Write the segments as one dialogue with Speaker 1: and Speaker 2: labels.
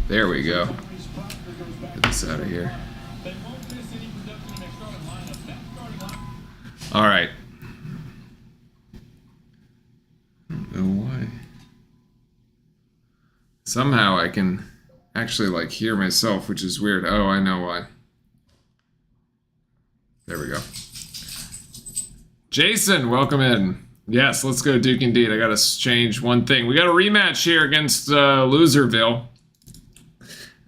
Speaker 1: There we go. Get this out of here. All right. I don't know why. Somehow I can actually like hear myself, which is weird. Oh, I know why. There we go. Jason, welcome in. Yes, let's go Duke indeed. I gotta change one thing. We got a rematch here against Louisville.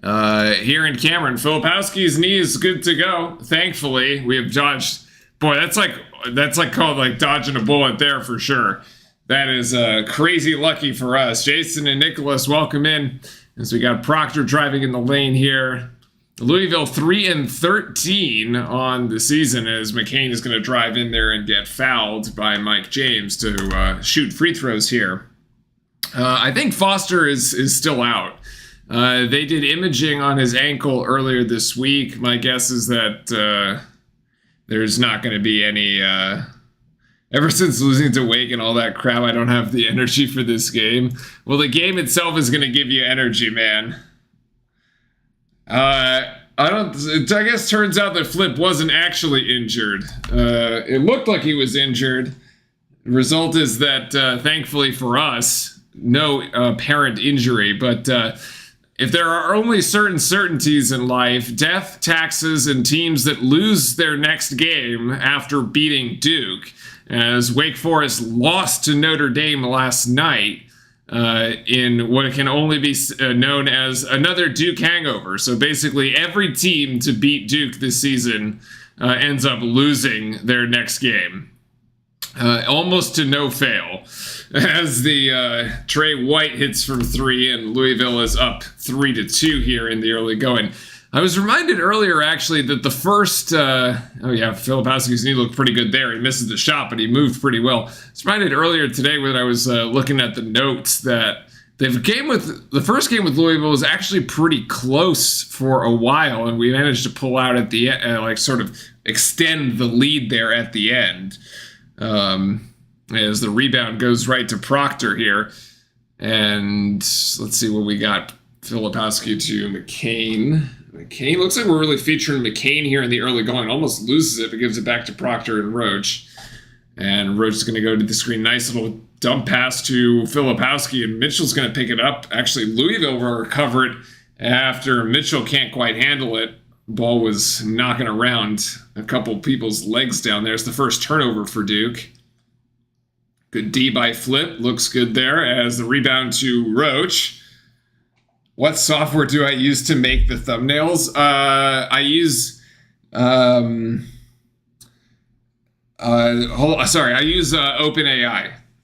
Speaker 1: Here in Cameron. Filipowski's knee is good to go. Thankfully, we have dodged. Boy, that's like called like dodging a bullet there for sure. That is crazy lucky for us. Jason and Nicholas, welcome in. As we got Proctor driving in the lane here. Louisville 3-13 on the season as McCain is going to drive in there and get fouled by Mike James to shoot free throws here. I think Foster is still out. They did imaging on his ankle earlier this week. My guess is that there's not going to be any... Ever since losing to Wake and all that crap, I don't have the energy for this game. Well, the game itself is going to give you energy, man. I guess turns out that Flip wasn't actually injured. It looked like he was injured. The result is that, thankfully for us, no apparent injury. But if there are only certain certainties in life, death, taxes, and teams that lose their next game after beating Duke, as Wake Forest lost to Notre Dame last night, in what can only be known as another Duke hangover. So basically every team to beat Duke this season ends up losing their next game. Almost to no fail. As the Trey White hits from three and Louisville is up 3-2 here in the early going. I was reminded earlier, actually, that the first... Filipowski's knee looked pretty good there. He misses the shot, but he moved pretty well. I was reminded earlier today when I was looking at the notes that the first game with Louisville was actually pretty close for a while, and we managed to pull out at the end, sort of extend the lead there at the end. As the rebound goes right to Proctor here. And let's see what we got. Filipowski to McCain. McCain, looks like we're really featuring McCain here in the early going. Almost loses it, but gives it back to Proctor and Roach. And Roach is going to go to the screen. Nice little dump pass to Filipowski, and Mitchell's going to pick it up. Actually, Louisville will recover it after Mitchell can't quite handle it. Ball was knocking around a couple people's legs down there. It's the first turnover for Duke. Good D by Flip. Looks good there as the rebound to Roach. What software do I use to make the thumbnails? I use OpenAI.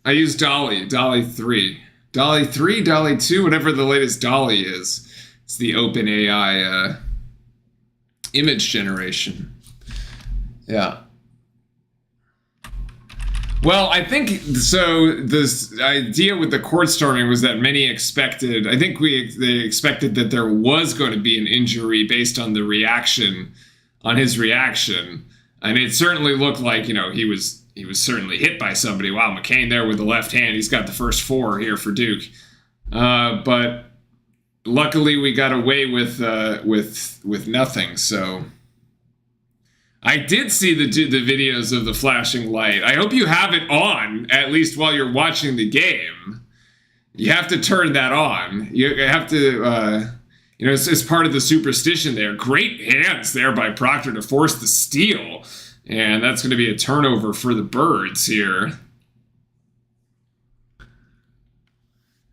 Speaker 1: I use Dolly 3. Dolly 3, Dolly 2, whatever the latest Dolly is. It's the OpenAI image generation. Yeah. Well, I think so. This idea with the court storming was that many expected. I think they expected that there was going to be an injury based on the reaction, on his reaction, and it certainly looked like he was certainly hit by somebody. Wow, McCain there with the left hand. He's got the first four here for Duke, but luckily we got away with nothing. So. I did see the videos of the flashing light. I hope you have it on, at least while you're watching the game. You have to turn that on. You have to, it's part of the superstition there. Great hands there by Proctor to force the steal. And that's going to be a turnover for the Birds here.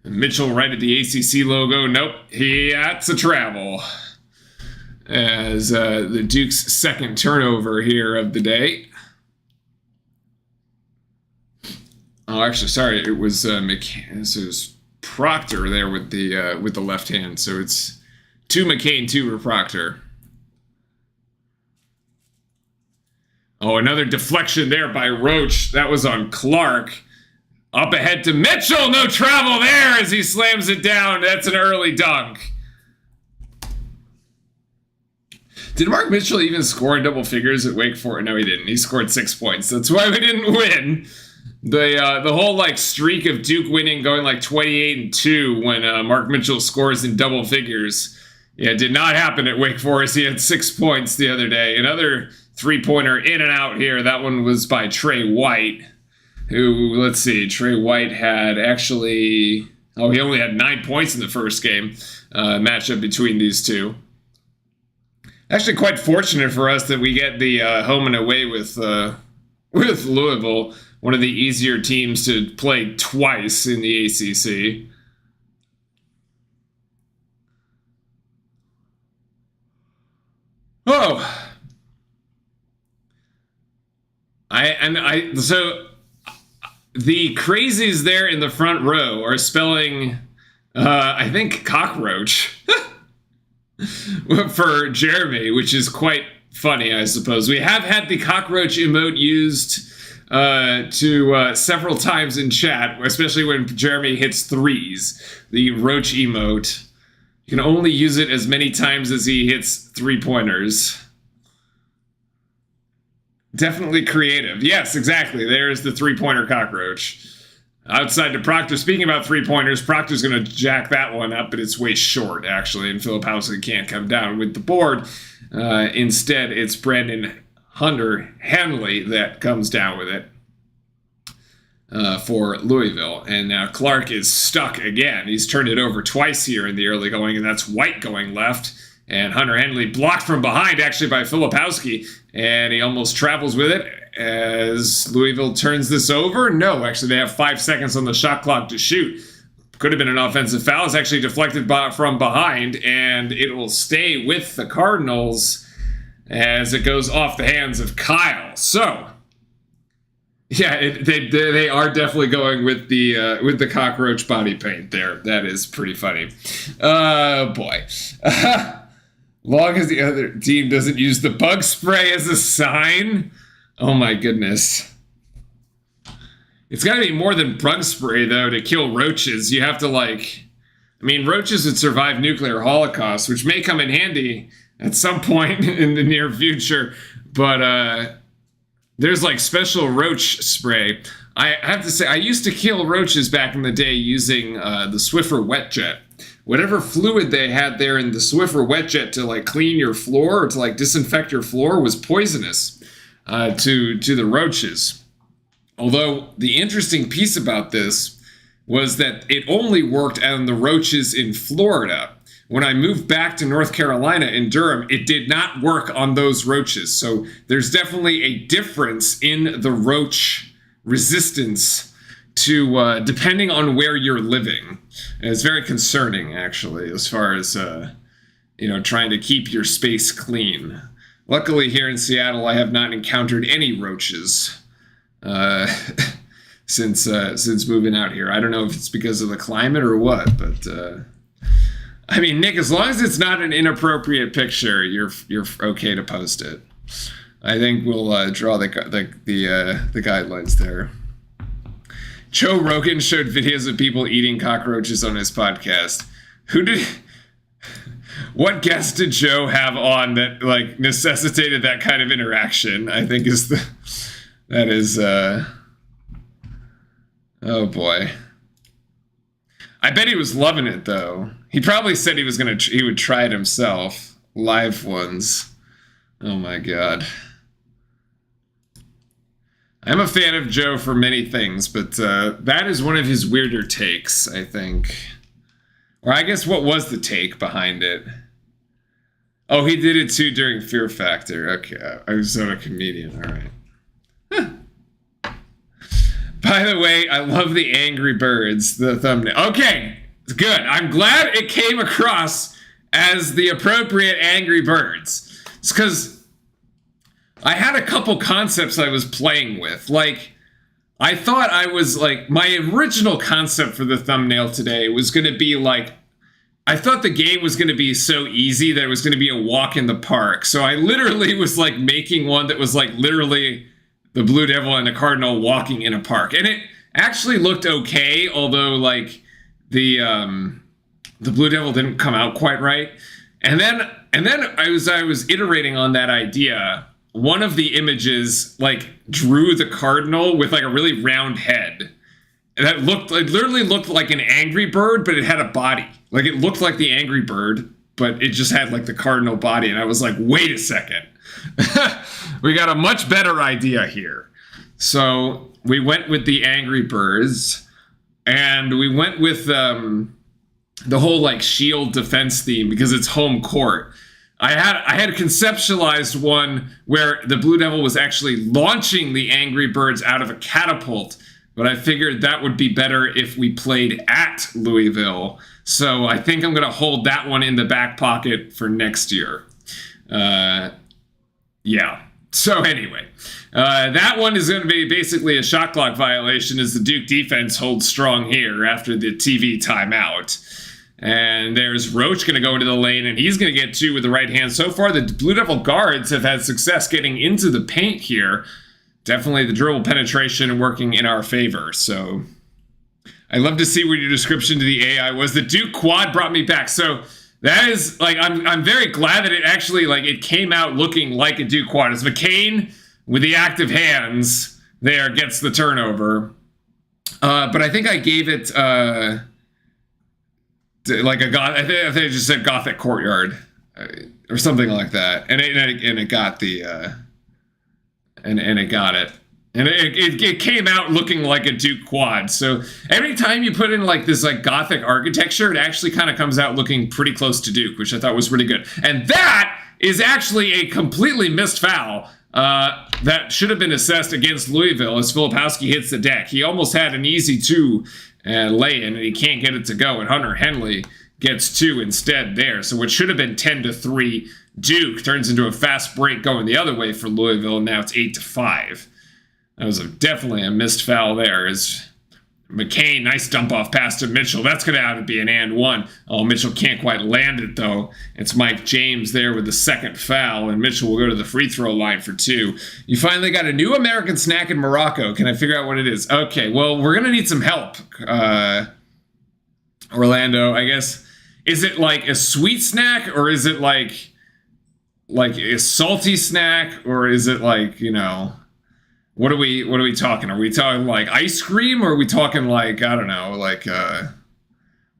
Speaker 1: And Mitchell right at the ACC logo. Nope, he had to travel. As the Duke's second turnover here of the day. Oh, actually, sorry, it was McCain. So it was Proctor there with the left hand. So it's 2 McCain, 2 for Proctor. Oh, another deflection there by Roach. That was on Clark. Up ahead to Mitchell. No travel there as he slams it down. That's an early dunk. Did Mark Mitchell even score in double figures at Wake Forest? No, he didn't. He scored 6 points. That's why we didn't win. The whole like streak of Duke winning, going like 28-2 when Mark Mitchell scores in double figures. Yeah, it did not happen at Wake Forest. He had 6 points the other day. Another three-pointer in and out here. That one was by Trey White, who, let's see, Trey White had actually, he only had 9 points in the first game. Matchup between these two. Actually, quite fortunate for us that we get the home and away with Louisville, one of the easier teams to play twice in the ACC. Oh, so the crazies there in the front row are spelling, I think, cockroach for Jeremy, which is quite funny, I suppose. We have had the cockroach emote used several times in chat, especially when Jeremy hits threes. The roach emote. You can only use it as many times as he hits three-pointers. Definitely creative. Yes, exactly. There's the three-pointer cockroach. Outside to Proctor. Speaking about three-pointers, Proctor's going to jack that one up, but it's way short, actually, and Filipowski can't come down with the board. Instead, it's Brandon Hunter Henley that comes down with it for Louisville. And now Clark is stuck again. He's turned it over twice here in the early going, and that's White going left. And Hunter Henley blocked from behind, actually, by Filipowski, and he almost travels with it as Louisville turns this over. No, actually, they have 5 seconds on the shot clock to shoot. Could have been an offensive foul. It's actually deflected from behind, and it will stay with the Cardinals as it goes off the hands of Kyle. So, yeah, they are definitely going with the cockroach body paint there. That is pretty funny. Oh, boy. Long as the other team doesn't use the bug spray as a sign. Oh, my goodness. It's got to be more than bug spray, though, to kill roaches. You have to, roaches would survive nuclear holocaust, which may come in handy at some point in the near future. But there's, special roach spray. I have to say, I used to kill roaches back in the day using the Swiffer Wet Jet. Whatever fluid they had there in the Swiffer Wet Jet to, clean your floor or to, disinfect your floor was poisonous to the roaches. Although the interesting piece about this was that it only worked on the roaches in Florida. When I moved back to North Carolina in Durham, it did not work on those roaches. So there's definitely a difference in the roach resistance to depending on where you're living. And it's very concerning, actually, as far as trying to keep your space clean. Luckily, here in Seattle, I have not encountered any roaches since moving out here. I don't know if it's because of the climate or what, but Nick, as long as it's not an inappropriate picture, you're okay to post it. I think we'll draw the guidelines there. Joe Rogan showed videos of people eating cockroaches on his podcast. What guest did Joe have on that necessitated that kind of interaction? I think oh boy. I bet he was loving it though. He probably said he would try it himself. Live ones. Oh my god. I'm a fan of Joe for many things, but that is one of his weirder takes, I think. Or I guess what was the take behind it? Oh, he did it too during Fear Factor. Okay, I was not a comedian. All right. By the way, I love the Angry Birds, the thumbnail. Okay, good. I'm glad it came across as the appropriate Angry Birds. It's because I had a couple concepts I was playing with. I thought I was my original concept for the thumbnail today was going to be I thought the game was going to be so easy that it was going to be a walk in the park. So I literally was making one that was literally the Blue Devil and the Cardinal walking in a park. And it actually looked okay, although the Blue Devil didn't come out quite right. And then I was iterating on that idea. one of the images like drew the cardinal with like a really round head. And it literally looked like an angry bird, but it had a body. Like it looked like the angry bird, but it just had like the cardinal body. And I was like, wait a second. We got a much better idea here. So we went with the angry birds, and we went with the whole like shield defense theme because it's home court. I had conceptualized one where the Blue Devil was actually launching the angry birds out of a catapult, but I figured that would be better if we played at Louisville. So I think I'm going to hold that one in the back pocket for next year. Yeah. So anyway, that one is going to be basically a shot clock violation as the Duke defense holds strong here after the TV timeout. And there's Roach going to go into the lane, and he's going to get 2 with the right hand. So far, the Blue Devil guards have had success getting into the paint here. Definitely the dribble penetration working in our favor. So I love to see what your description to the AI was. The Duke quad brought me back. So that is, like, I'm very glad that it actually, like, it came out looking like a Duke quad. It's McCain with the active hands there gets the turnover. But I think I gave it... like I think I just said Gothic Courtyard or something like that, and it got the and it got it, and it came out looking like a Duke quad. So every time you put in like this like Gothic architecture, it actually kind of comes out looking pretty close to Duke, which I thought was really good. And that is actually a completely missed foul that should have been assessed against Louisville as Filipowski hits the deck. He almost had an easy 2 lay-in, and he can't get it to go, and Hunter Henley gets 2 instead there. So what should have been 10-3 Duke turns into a fast break going the other way for Louisville, and now it's 8-5. That was definitely a missed foul there. As McCain, nice dump off pass to Mitchell. That's going to have to be an and 1. Oh, Mitchell can't quite land it, though. It's Mike James there with the second foul, and Mitchell will go to the free throw line for 2. You finally got a new American snack in Morocco. Can I figure out what it is? Okay, well, we're going to need some help. Orlando, I guess. Is it like a sweet snack, or is it like a salty snack, or is it like, you know... What are we talking? Are we talking like ice cream, or are we talking like, I don't know, like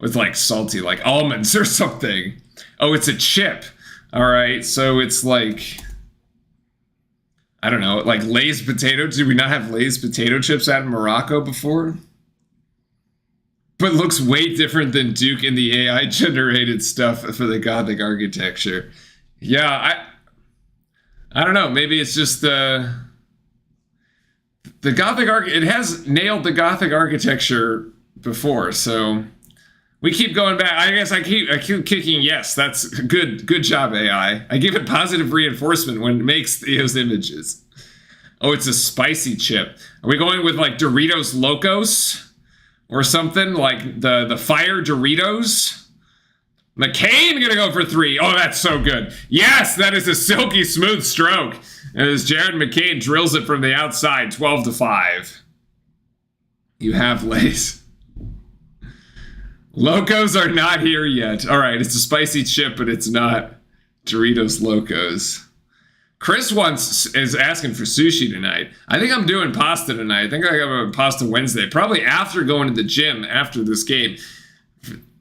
Speaker 1: with like salty, like almonds or something? Oh, it's a chip. All right, so it's like, I don't know, like Lay's potato. Did we not have Lay's potato chips out in Morocco before? But looks way different than Duke in the AI generated stuff for the Gothic architecture. Yeah, I don't know. Maybe it's just the Gothic it has nailed the Gothic architecture before, so we keep going back. I guess I keep kicking yes. That's good job, AI. I give it positive reinforcement when it makes those images. Oh, it's a spicy chip. Are we going with like Doritos Locos or something like the fire Doritos? McCain gonna go for 3. Oh, that's so good. Yes, that is a silky smooth stroke. As Jared McCain drills it from the outside, 12-5. You have Lays. Locos are not here yet. All right, it's a spicy chip, but it's not Doritos Locos. Chris is asking for sushi tonight. I think I'm doing pasta tonight. I think I have a pasta Wednesday, probably after going to the gym after this game.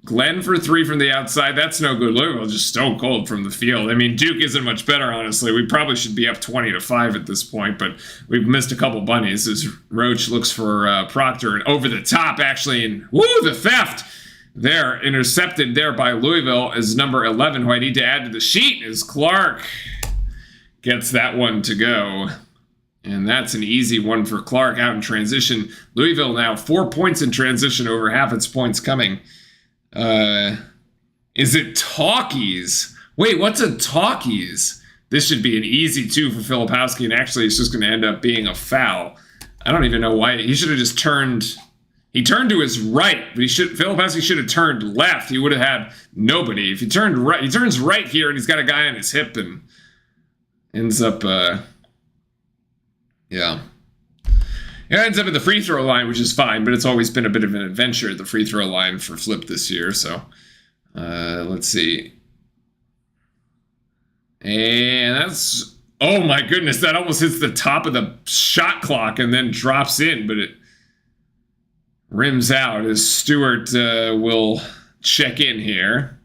Speaker 1: Glenn for 3 from the outside. That's no good. Louisville just stone cold from the field. I mean, Duke isn't much better, honestly. We probably should be up 20-5 at this point, but we've missed a couple bunnies as Roach looks for Proctor, and over the top, actually, and woo, the theft there, intercepted there by Louisville as number 11, who I need to add to the sheet, is Clark. Gets that one to go. And that's an easy one for Clark out in transition. Louisville now 4 points in transition, over half its points coming. Is it Talkies? Wait, what's a Talkies? This should be an easy 2 for Filipowski, and actually it's just going to end up being a foul. I don't even know why. He should have just turned... He turned to his right, but Filipowski should have turned left. He would have had nobody. If he turned right, he turns right here, and he's got a guy on his hip, and ends up, yeah. It ends up at the free throw line, which is fine, but it's always been a bit of an adventure at the free throw line for Flip this year, so let's see. And that's Oh my goodness, that almost hits the top of the shot clock and then drops in, but it rims out as Stewart will check in here.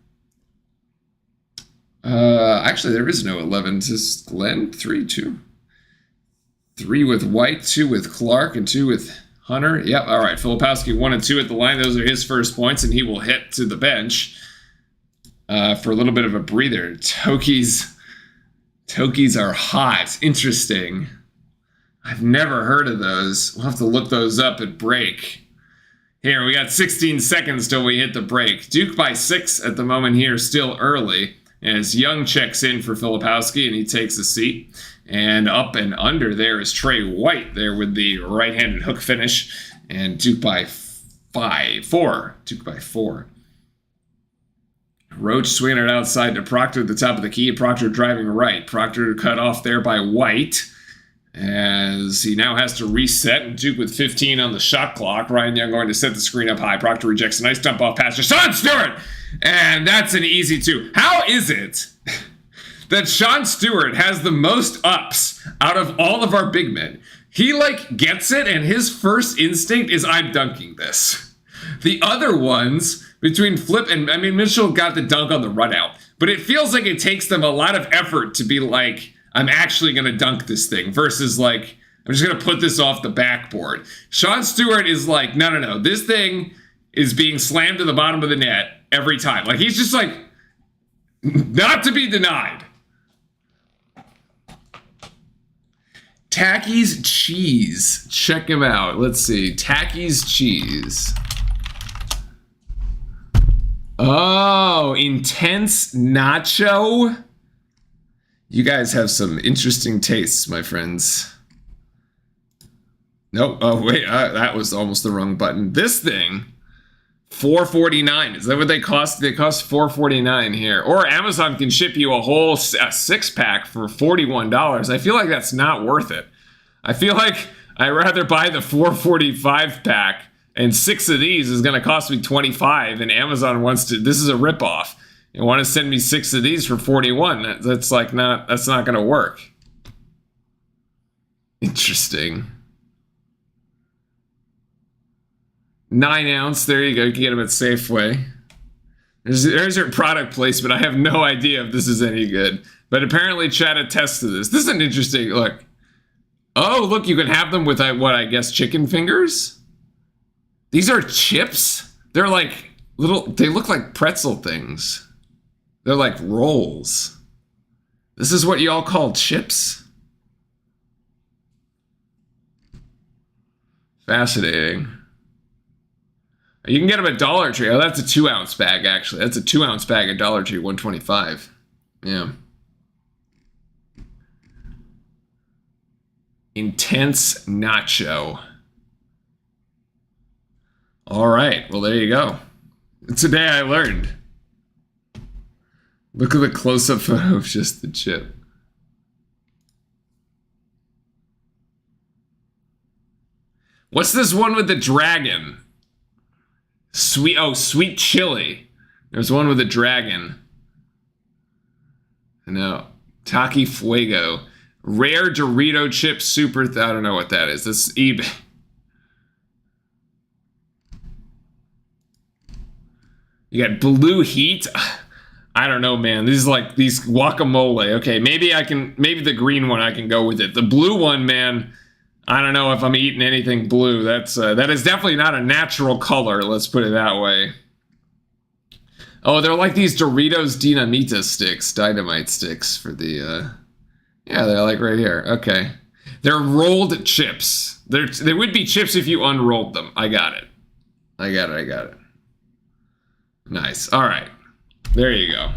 Speaker 1: Actually, there is no 11. Just Glenn, 3, 2. 3 with White, 2 with Clark, and 2 with Hunter. Yep, all right. Filipowski 1 and 2 at the line. Those are his first points, and he will hit to the bench for a little bit of a breather. Tokies are hot. Interesting. I've never heard of those. We'll have to look those up at break. Here, we got 16 seconds till we hit the break. Duke by 6 at the moment here, still early. As Young checks in for Filipowski, and he takes a seat. And up and under there is Trey White there with the right-handed hook finish. And Duke by 4. Duke by 4. Roach swinging it outside to Proctor at the top of the key. Proctor driving right. Proctor cut off there by White as he now has to reset. And Duke with 15 on the shot clock. Ryan Young going to set the screen up high. Proctor rejects a nice dump off pass to Sean Stewart. And that's an easy 2. How is it that Sean Stewart has the most ups out of all of our big men? He gets it, and his first instinct is, I'm dunking this. The other ones, between Flip and, Mitchell got the dunk on the run out, but it feels like it takes them a lot of effort to be like, I'm actually going to dunk this thing, versus I'm just going to put this off the backboard. Sean Stewart is like, no, this thing is being slammed to the bottom of the net every time. He's just not to be denied. Tacky's Cheese. Check him out. Let's see. Tacky's Cheese. Oh, intense nacho. You guys have some interesting tastes, my friends. Nope. Oh, wait. That was almost the wrong button. This thing, $4.49. Is that what they cost? They cost $4.49 here. Or Amazon can ship you a whole 6-pack for $41. I feel like that's not worth it. I feel like I'd rather buy the $4.45 pack, and 6 of these is going to cost me $25, and Amazon wants to, this is a ripoff, and want to send me 6 of these for $41. That's not going to work. Interesting. 9 ounce, there you go. You can get them at Safeway. There's your product placement. I have no idea if this is any good, but apparently Chad attests to this. This is an interesting look. Oh, look, you can have them with what I guess chicken fingers. These are chips. They're like little. They look like pretzel things. They're like rolls. This is what y'all call chips? Fascinating. You can get them at Dollar Tree. Oh, that's a 2-ounce bag, actually. That's a 2-ounce bag at Dollar Tree, $125. Yeah. Intense nacho. All right. Well, there you go. Today I learned. Look at the close-up photo of just the chip. What's this one with the dragon? Sweet chili. There's one with a dragon. No. Taki Fuego. Rare Dorito chip super. I don't know what that is. This is eBay. You got Blue Heat. I don't know, man. These guacamole. Okay, maybe the green one I can go with it. The blue one, man, I don't know if I'm eating anything blue. That is definitely not a natural color. Let's put it that way. Oh, they're like these Doritos dynamite sticks for the. Yeah, they're like right here. Okay, they're rolled chips. They would be chips if you unrolled them. I got it. Nice. All right, there you go.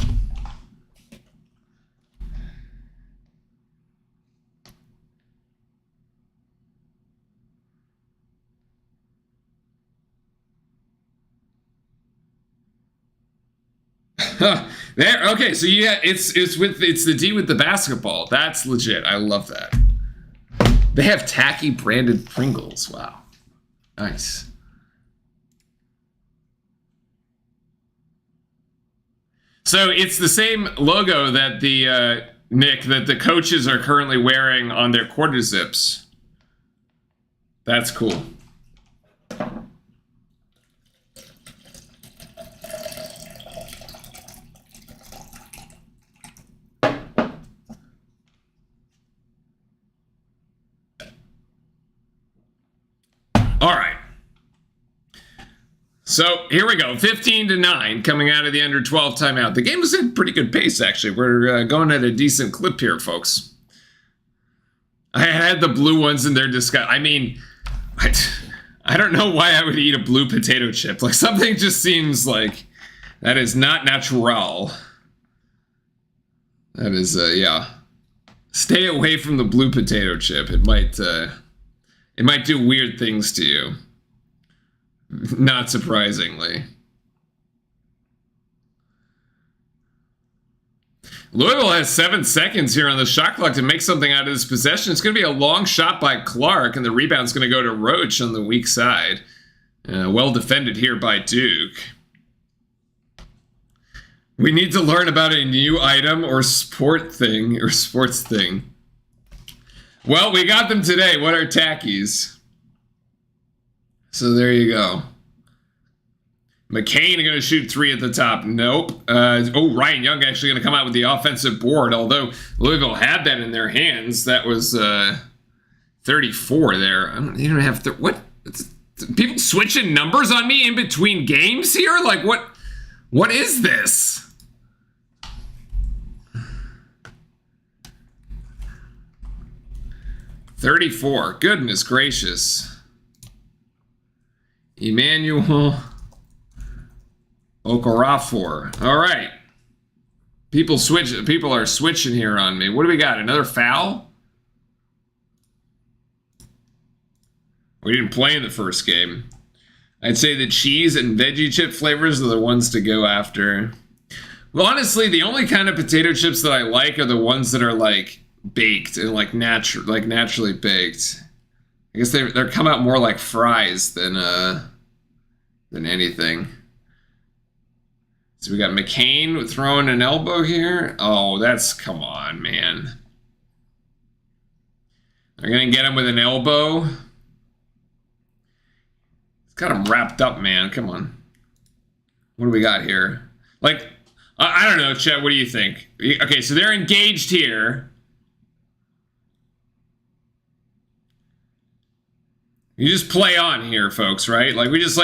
Speaker 1: There. Okay, so yeah, it's the D with the basketball. That's legit. I love that. They have tacky branded Pringles. Wow, nice. So it's the same logo that the Nick, that the coaches are currently wearing on their quarter zips. That's cool. All right. So here we go, 15-9 coming out of the under 12 timeout. The game was in pretty good pace, actually. We're going at a decent clip here, folks. I had the blue ones in their disguise. I mean, I don't know why I would eat a blue potato chip. Like, something just seems like that is not natural. That is, yeah. Stay away from the blue potato chip. It might do weird things to you. Not surprisingly. Louisville has 7 seconds here on the shot clock to make something out of this possession. It's going to be a long shot by Clark, and the rebound's going to go to Roach on the weak side. Well defended here by Duke. We need to learn about a new item or sports thing. Well, we got them today. What are tackies? So there you go. McCain going to shoot 3 at the top. Nope. Ryan Young actually going to come out with the offensive board, although Louisville had that in their hands. That was 34 there. I don't even have... What? People switching numbers on me in between games here? Like, what is this? $34. Goodness gracious. Emmanuel Okorafor. All right. People are switching here on me. What do we got? Another foul? We didn't play in the first game. I'd say the cheese and veggie chip flavors are the ones to go after. Well, honestly, the only kind of potato chips that I like are the ones that are like baked and like naturally baked. I guess they're come out more like fries than anything. So we got McCain throwing an elbow here. Oh, come on, man. They're gonna get him with an elbow. It's got him wrapped up, man. Come on. What do we got here? Like, I don't know, Chet. What do you think? Okay, so they're engaged here. You just play on here, folks, right? Like, we just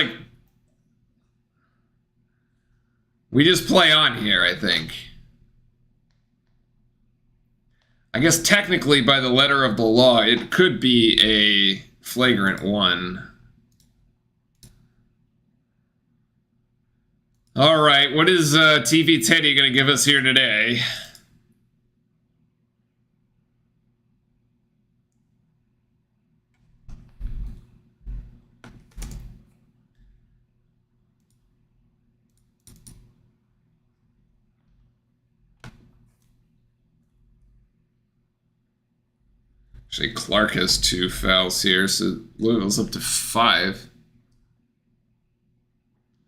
Speaker 1: play on here, I think. I guess technically, by the letter of the law, it could be a flagrant 1. All right, what is TV Teddy going to give us here today? Actually, Clark has 2 fouls here, so Louisville's up to 5.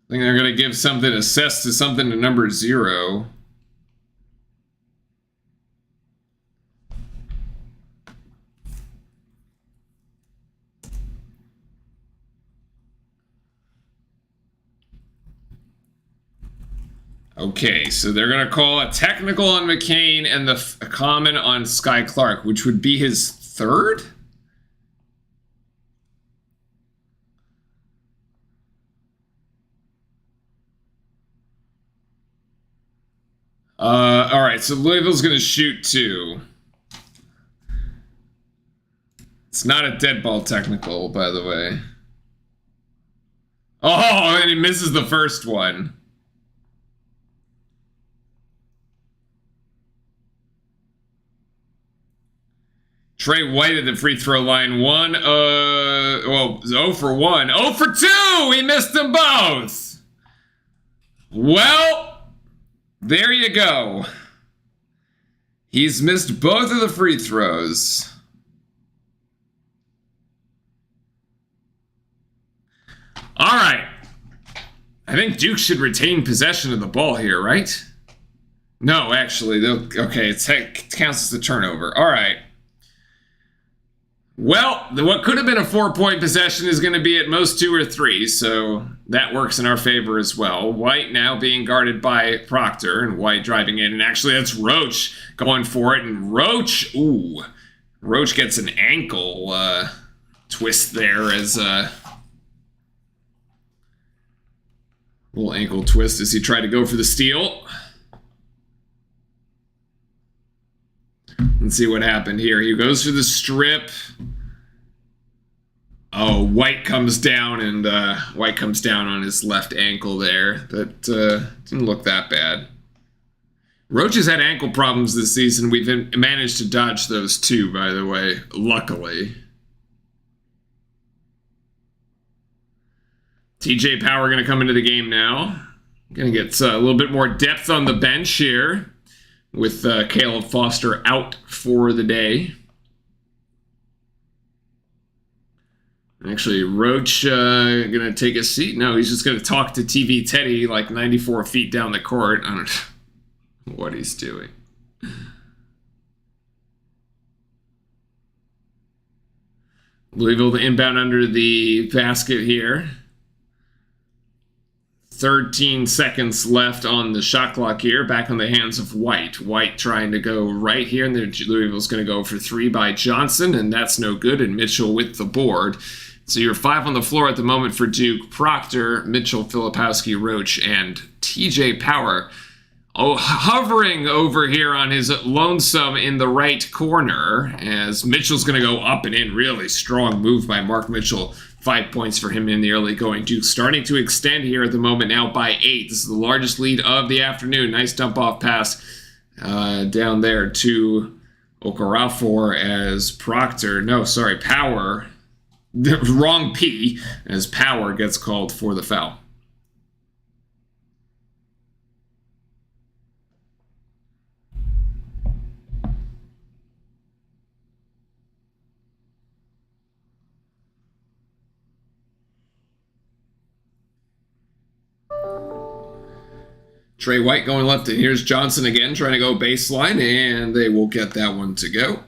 Speaker 1: I think they're going to give something assessed to something to number 0. Okay, so they're going to call a technical on McCain and a common on Sky Clark, which would be his 3rd? All right, so Louisville's going to shoot 2. It's not a dead ball technical, by the way. Oh, and he misses the first one. Trey White at the free throw line. 0 for 1. 0 for 2! He missed them both! Well, there you go. He's missed both of the free throws. All right. I think Duke should retain possession of the ball here, right? No, actually, okay, it counts as a turnover. All right. Well, what could have been a 4-point possession is going to be at most 2 or 3, so that works in our favor as well. White now being guarded by Proctor, and White driving in, and actually that's Roach going for it, and Roach gets an ankle twist there as a little ankle twist as he tried to go for the steal. Let's see what happened here. He goes for the strip. Oh, White comes down, and White comes down on his left ankle there. That didn't look that bad. Roach has had ankle problems this season. We've managed to dodge those too, by the way, luckily. TJ Power going to come into the game now. Going to get a little bit more depth on the bench here, with Caleb Foster out for the day. Actually, Roach going to take a seat. No, he's just going to talk to TV Teddy like 94 feet down the court. I don't know what he's doing. Louisville to inbound under the basket here. 13 seconds left on the shot clock here. Back on the hands of White. White trying to go right here, and then Louisville's going to go for 3 by Johnson, and that's no good, and Mitchell with the board. So you're 5 on the floor at the moment for Duke. Proctor, Mitchell, Filipowski, Roach, and TJ Power. Oh, hovering over here on his lonesome in the right corner, as Mitchell's going to go up and in. Really strong move by Mark Mitchell. 5 points for him in the early going. Duke starting to extend here at the moment, now by 8. This is the largest lead of the afternoon. Nice dump-off pass down there to Okarafor as Power. The wrong P, as Power gets called for the foul. Trey White going left, and here's Johnson again trying to go baseline, and they will get that one to go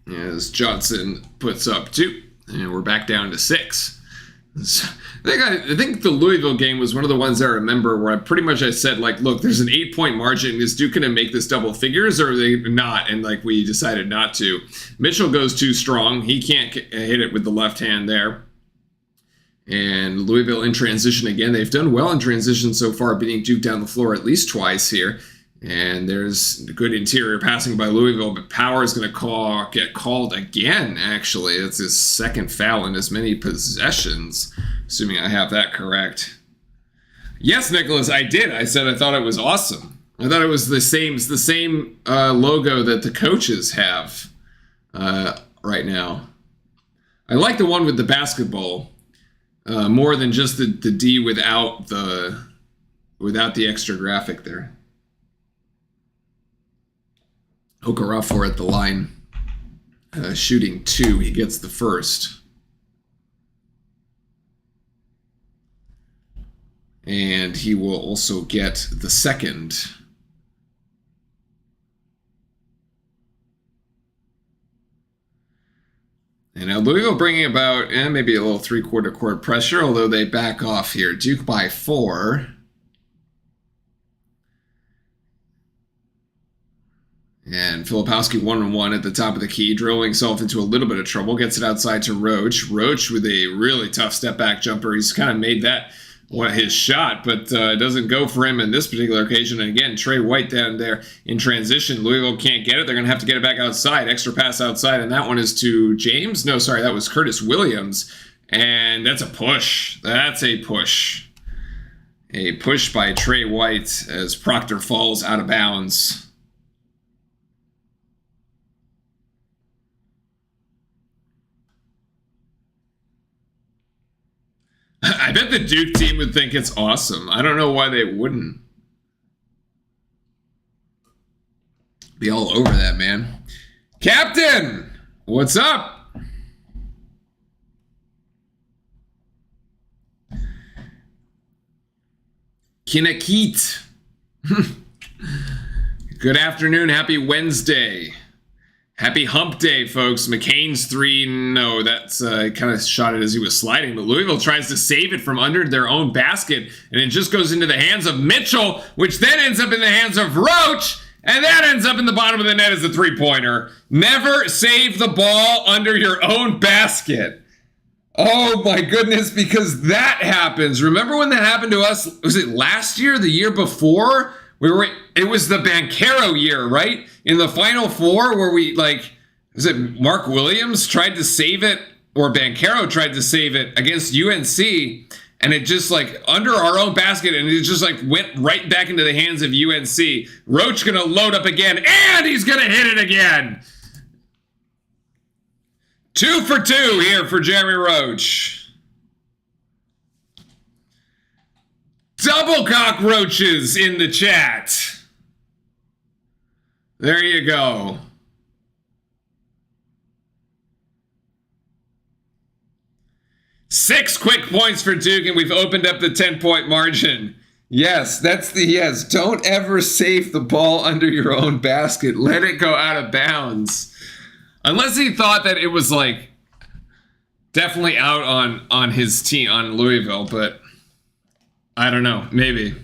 Speaker 1: as Johnson puts up 2, and we're back down to 6. I think the Louisville game was one of the ones I remember where I said, like, look, there's an 8-point margin. Is Duke going to make this double figures, or are they not? And like we decided not to. Mitchell goes too strong. He can't hit it with the left hand there. And Louisville in transition again. They've done well in transition so far, beating Duke down the floor at least twice here. And there's good interior passing by Louisville, but Power is going to get called again, actually. It's his second foul in as many possessions, assuming I have that correct. Yes, Nicholas, I did. I said I thought it was awesome. I thought it was the same logo that the coaches have right now. I like the one with the basketball. More than just the D without the extra graphic there. Okarafor at the line, shooting 2. He gets the first, and he will also get the second. And now Louisville bringing about maybe a little 3/4 court pressure, although they back off here. Duke by 4. And Filipowski 1-on-1 at the top of the key, drilling himself into a little bit of trouble. Gets it outside to Roach. Roach with a really tough step-back jumper. He's kind of made that his shot, but it doesn't go for him in this particular occasion. And again, Trey White down there in transition. Louisville can't get it. They're going to have to get it back outside. Extra pass outside, and that one is to James. No, sorry, that was Curtis Williams. And that's a push. That's a push. A push by Trey White as Proctor falls out of bounds. I bet the Duke team would think it's awesome. I don't know why they wouldn't. Be all over that, man. Captain, what's up? Kinakit. Good afternoon. Happy Wednesday. Happy hump day, folks. McCain's 3. No, that's kind of shot it as he was sliding. But Louisville tries to save it from under their own basket. And it just goes into the hands of Mitchell, which then ends up in the hands of Roach. And that ends up in the bottom of the net as a three-pointer. Never save the ball under your own basket. Oh my goodness, because that happens. Remember when that happened to us? Was it last year, the year before? It was the Banchero year, right? In the Final Four where was it Mark Williams tried to save it, or Banchero tried to save it against UNC, and it just under our own basket, and it just went right back into the hands of UNC. Roach gonna load up again, and he's gonna hit it again. 2 for 2 here for Jeremy Roach. Double cockroaches in the chat. There you go. Six quick points for Duke, and we've opened up the 10-point margin. Yes, yes. Don't ever save the ball under your own basket. Let it go out of bounds. Unless he thought that it was definitely out on his team, on Louisville, but I don't know, maybe.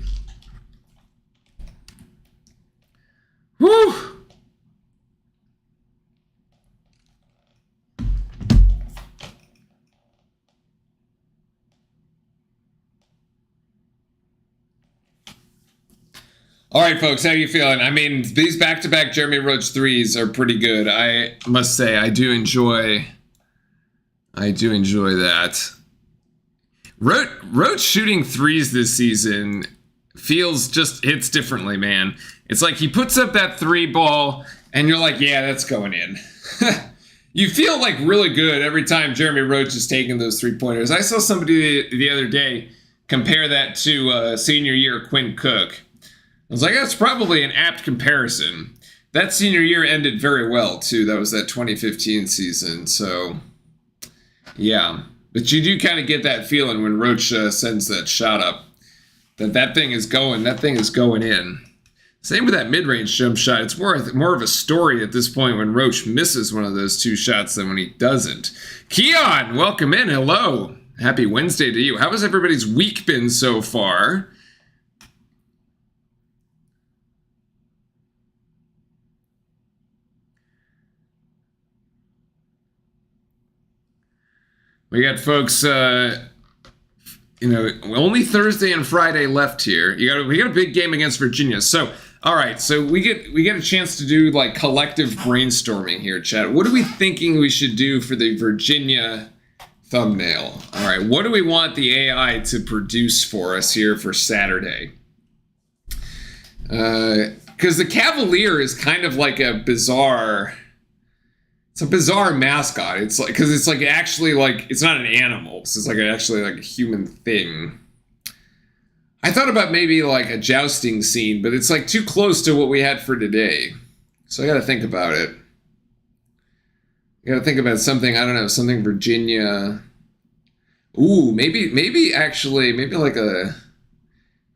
Speaker 1: Woo! All right, folks, how you feeling? I mean, these back-to-back Jeremy Roach threes are pretty good. I must say, I do enjoy that. Roach shooting threes this season hits differently, man. It's like he puts up that three ball, and you're like, yeah, that's going in. You feel really good every time Jeremy Roach is taking those three-pointers. I saw somebody the other day compare that to senior year Quinn Cook. I was like, that's probably an apt comparison. That senior year ended very well, too. That was that 2015 season, so yeah. But you do kind of get that feeling when Roach sends that shot up, that thing is going in. Same with that mid-range jump shot. It's more of a story at this point when Roach misses one of those two shots than when he doesn't. Keon, welcome in. Hello. Happy Wednesday to you. How has everybody's week been so far? We got folks, only Thursday and Friday left here. We got a big game against Virginia. So, all right, so we get a chance to do collective brainstorming here, chat. What are we thinking we should do for the Virginia thumbnail? All right, what do we want the AI to produce for us here for Saturday? Because the Cavalier is kind of a bizarre. It's a bizarre mascot. It's because it's actually it's not an animal. It's actually a human thing. I thought about maybe a jousting scene, but it's too close to what we had for today. So I got to think about it. I got to think about something. I don't know, something Virginia. Ooh, maybe we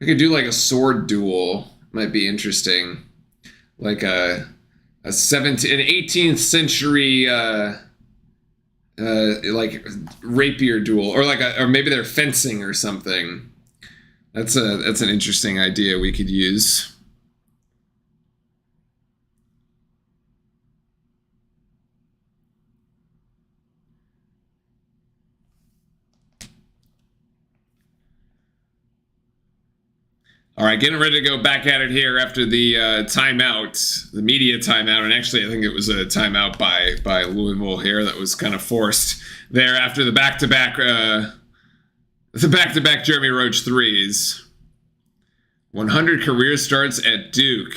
Speaker 1: could do a sword duel. Might be interesting. A 18th century rapier duel, or maybe they're fencing or something. That's an interesting idea we could use. All right, getting ready to go back at it here after the timeout, the media timeout, and actually I think it was a timeout by Louisville here that was kind of forced there after the back-to-back Jeremy Roach threes. 100 career starts at Duke.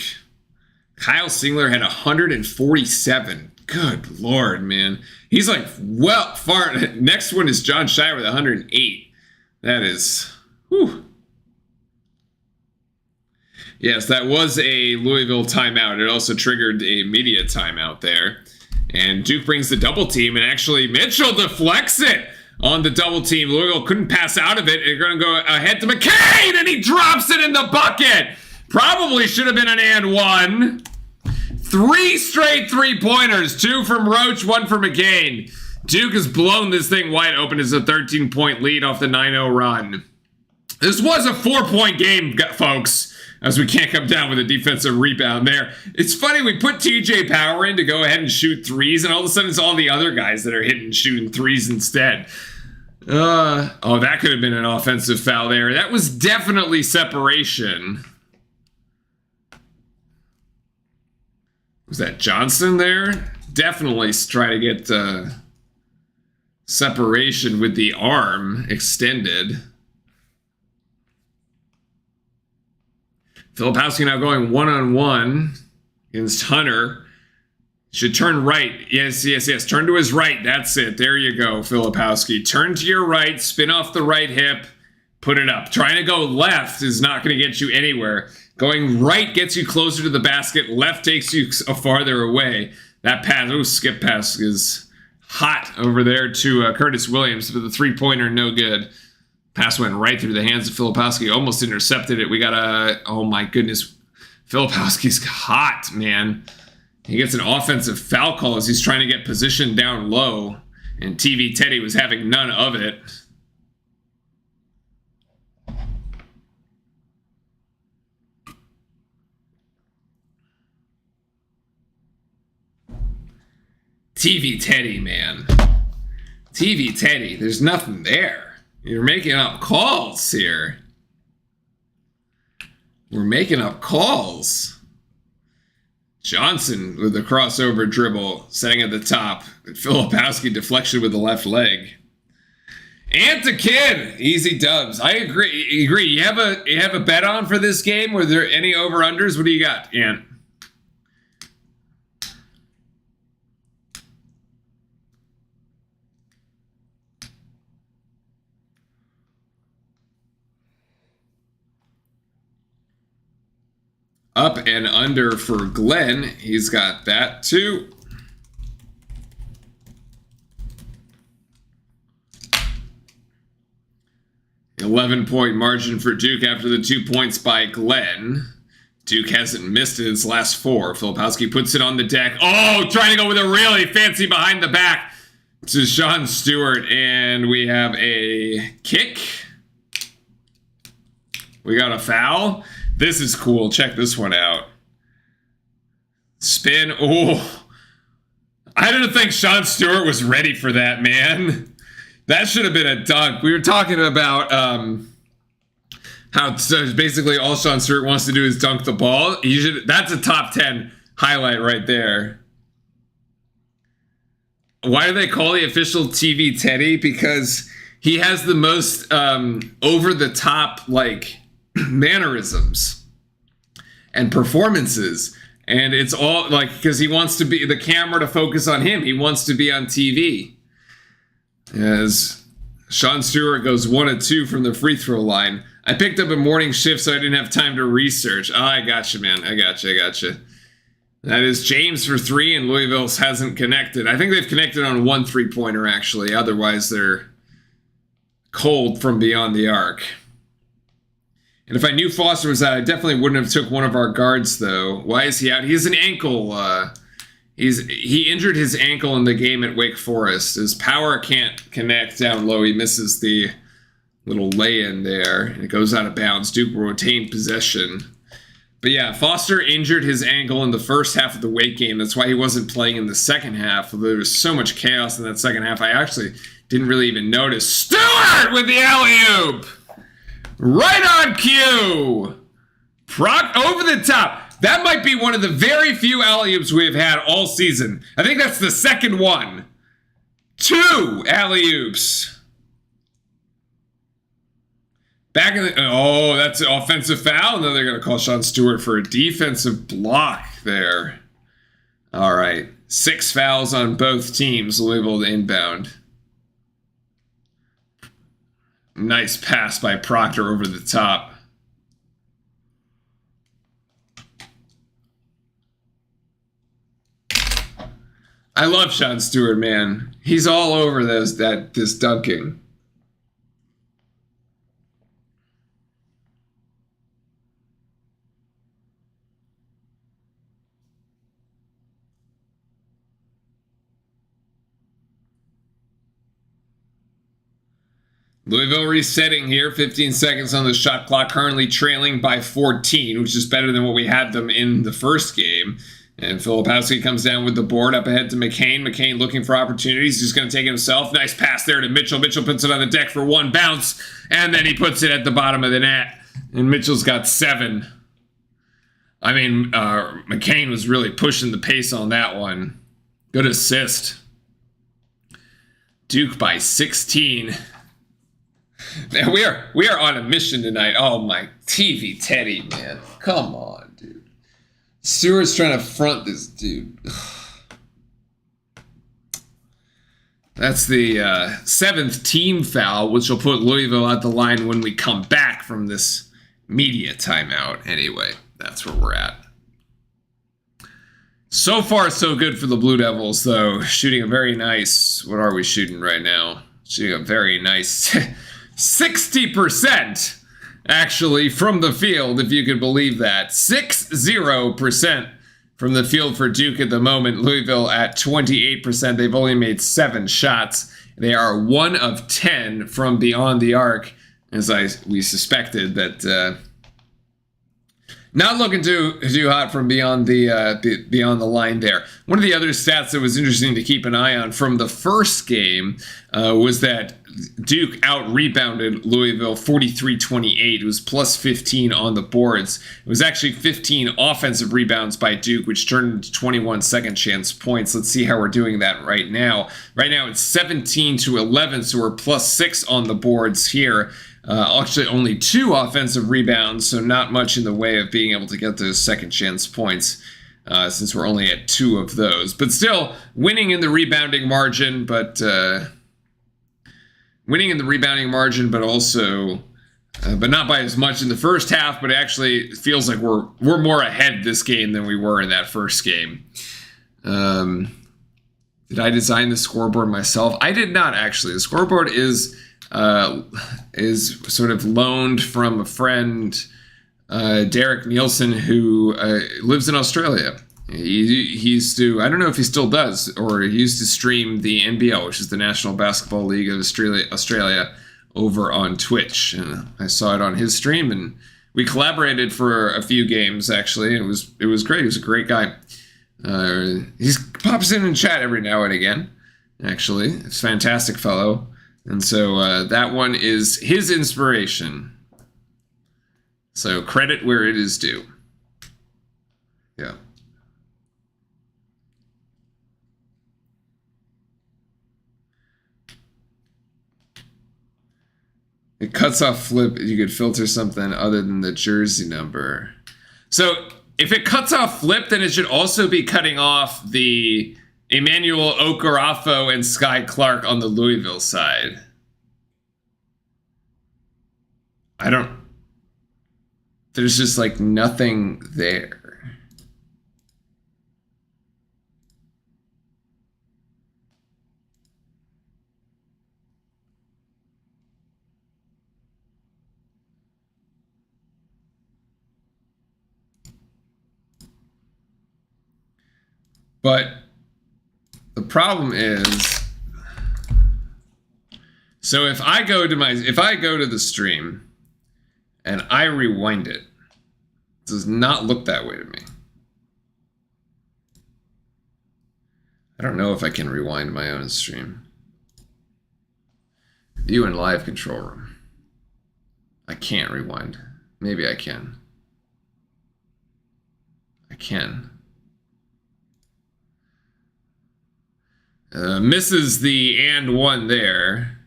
Speaker 1: Kyle Singler had 147. Good Lord, man. He's far. Next one is John Shire with 108. That is, whew. Yes, that was a Louisville timeout. It also triggered a media timeout there. And Duke brings the double team, and actually Mitchell deflects it on the double team. Louisville couldn't pass out of it. They're going to go ahead to McCain, and he drops it in the bucket. Probably should have been an and one. 3 straight three-pointers. 2 from Roach, 1 from McCain. Duke has blown this thing wide open as a 13-point lead off the 9-0 run. This was a 4-point game, folks, as we can't come down with a defensive rebound there. It's funny, we put TJ Power in to go ahead and shoot threes, and all of a sudden it's all the other guys that are hitting shooting threes instead. Oh, that could have been an offensive foul there. That was definitely separation. Was that Johnson there? Definitely try to get separation with the arm extended. Filipowski now going one-on-one against Hunter. Should turn right. Yes. Turn to his right. That's it. There you go, Filipowski. Turn to your right. Spin off the right hip. Put it up. Trying to go left is not going to get you anywhere. Going right gets you closer to the basket. Left takes you farther away. That pass, skip pass is hot over there to Curtis Williams, but the three-pointer, no good. Pass went right through the hands of Filipowski. Almost intercepted it. We got a... Oh, my goodness. Filipowski's hot, man. He gets an offensive foul call as he's trying to get positioned down low. And TV Teddy was having none of it. TV Teddy, man. TV Teddy, there's nothing there. You're making up calls here. We're making up calls. Johnson with the crossover dribble, setting at the top. Filipowski deflection with the left leg. Anta Kid, easy dubs. I agree. You have a bet on for this game? Were there any over-unders? What do you got, Ant? Up and under for Glenn. He's got that too. $11-point margin for Duke after the 2 points by Glenn. Duke hasn't missed in its last 4. Filipowski puts it on the deck. Oh, trying to go with a really fancy behind the back to Sean Stewart. And we have a kick. We got a foul. This is cool. Check this one out. Spin. Oh, I didn't think Sean Stewart was ready for that, man. That should have been a dunk. We were talking about how basically all Sean Stewart wants to do is dunk the ball. That's a top 10 highlight right there. Why do they call the official TV Teddy? Because he has the most over-the-top, like, mannerisms and performances, and it's all like because he wants to be the camera to focus on him. He wants to be on TV. As Sean Stewart goes 1 of 2 from the free throw line. I picked up a morning shift, so I didn't have time to research. Oh, I got you, man. I got you. That is James for 3, and Louisville hasn't connected. I think they've connected on 1 3-pointer actually. Otherwise, they're cold from beyond the arc. And if I knew Foster was out, I definitely wouldn't have took one of our guards, though. Why is he out? He has an ankle. He injured his ankle in the game at Wake Forest. His power can't connect down low. He misses the little lay-in there, and it goes out of bounds. Duke will retain possession. But yeah, Foster injured his ankle in the first half of the Wake game. That's why he wasn't playing in the second half. There was so much chaos in that second half, I actually didn't really even notice. Stewart with the alley-oop! Right on cue! Over the top. That might be one of the very few alley-oops we've had all season. I think that's the second one. 2 alley-oops. Back in the... Oh, that's an offensive foul. Now they're going to call Sean Stewart for a defensive block there. All right. 6 fouls on both teams. Louisville inbound. Nice pass by Proctor over the top. I love Sean Stewart, man. He's all over this dunking. Louisville resetting here, 15 seconds on the shot clock, currently trailing by 14, which is better than what we had them in the first game. And Filipowski comes down with the board up ahead to McCain. McCain looking for opportunities. He's going to take it himself. Nice pass there to Mitchell. Mitchell puts it on the deck for one bounce, and then he puts it at the bottom of the net. And Mitchell's got 7. I mean, McCain was really pushing the pace on that one. Good assist. Duke by 16. Man, we are on a mission tonight. Oh my TV Teddy, man. Come on, dude. Stewart's trying to front this dude. That's the 7th team foul, which will put Louisville at the line when we come back from this media timeout. Anyway, that's where we're at. So far, so good for the Blue Devils, though. Shooting a very nice... What are we shooting right now? Shooting a very nice 60%, actually, from the field, if you could believe that. 60% from the field for Duke at the moment. Louisville at 28%. They've only made 7 shots. They are 1 of 10 from beyond the arc, as we suspected that... Not looking too hot from beyond the line there. One of the other stats that was interesting to keep an eye on from the first game was that Duke out-rebounded Louisville 43-28. It was plus 15 on the boards. It was actually 15 offensive rebounds by Duke, which turned into 21 second-chance points. Let's see how we're doing that right now. Right now it's 17-11, so we're plus 6 on the boards here. Actually, only 2 offensive rebounds, so not much in the way of being able to get those second chance points, since we're only at 2 of those. But still, winning in the rebounding margin, but also, but not by as much in the first half. But it actually feels like we're more ahead this game than we were in that first game. Did I design the scoreboard myself? I did not, actually. The scoreboard is sort of loaned from a friend, Derek Nielsen, who lives in Australia. He used to, I don't know if he still does, or he used to stream the NBL, which is the National Basketball League of Australia, over on Twitch. And I saw it on his stream, and we collaborated for a few games, actually. It was great. He was a great guy. He pops in and chat every now and again, actually. It's a fantastic fellow. And so that one is his inspiration. So credit where it is due. Yeah. It cuts off flip. You could filter something other than the jersey number. So if it cuts off flip, then it should also be cutting off the Emmanuel Okarafo and Sky Clark on the Louisville side. There's just like nothing there. But the problem is, so if I go to the stream and I rewind it, it does not look that way to me. I don't know if I can rewind my own stream. View in live control room. I can't rewind. Maybe I can. I can. Misses the and one there.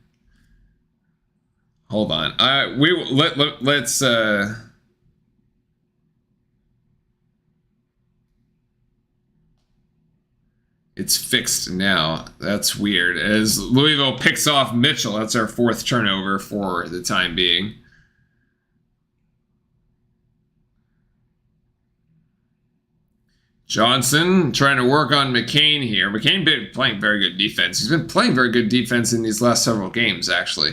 Speaker 1: Hold on. Let's it's fixed now. That's weird. As Louisville picks off Mitchell, that's our 4th turnover for the time being. Johnson trying to work on McCain here. McCain been playing very good defense. He's been playing very good defense in these last several games, actually.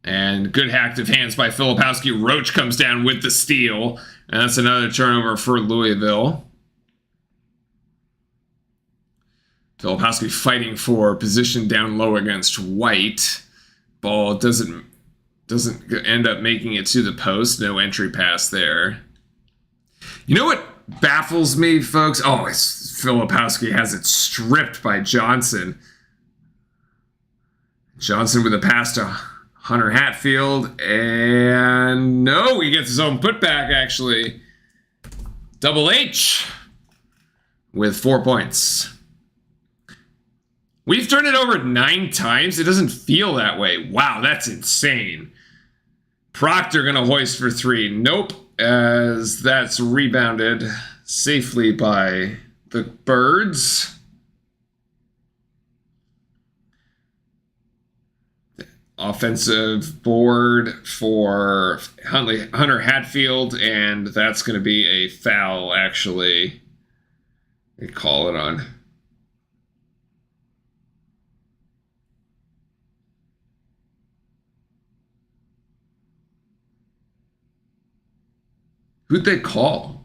Speaker 1: And good active hands by Filipowski. Roach comes down with the steal. And that's another turnover for Louisville. Filipowski fighting for position down low against White. Ball doesn't end up making it to the post. No entry pass there. You know what baffles me, folks? Oh, Filipowski has it stripped by Johnson. Johnson with a pass to Hunter Hatfield, and no, he gets his own putback, actually. Double H with 4 points. We've turned it over 9 times. It doesn't feel that way. Wow, that's insane. Proctor gonna hoist for 3. Nope, as that's rebounded safely by the Birds. Offensive board for Hunter Hatfield, and that's going to be a foul, actually. They call it on. Who'd they call?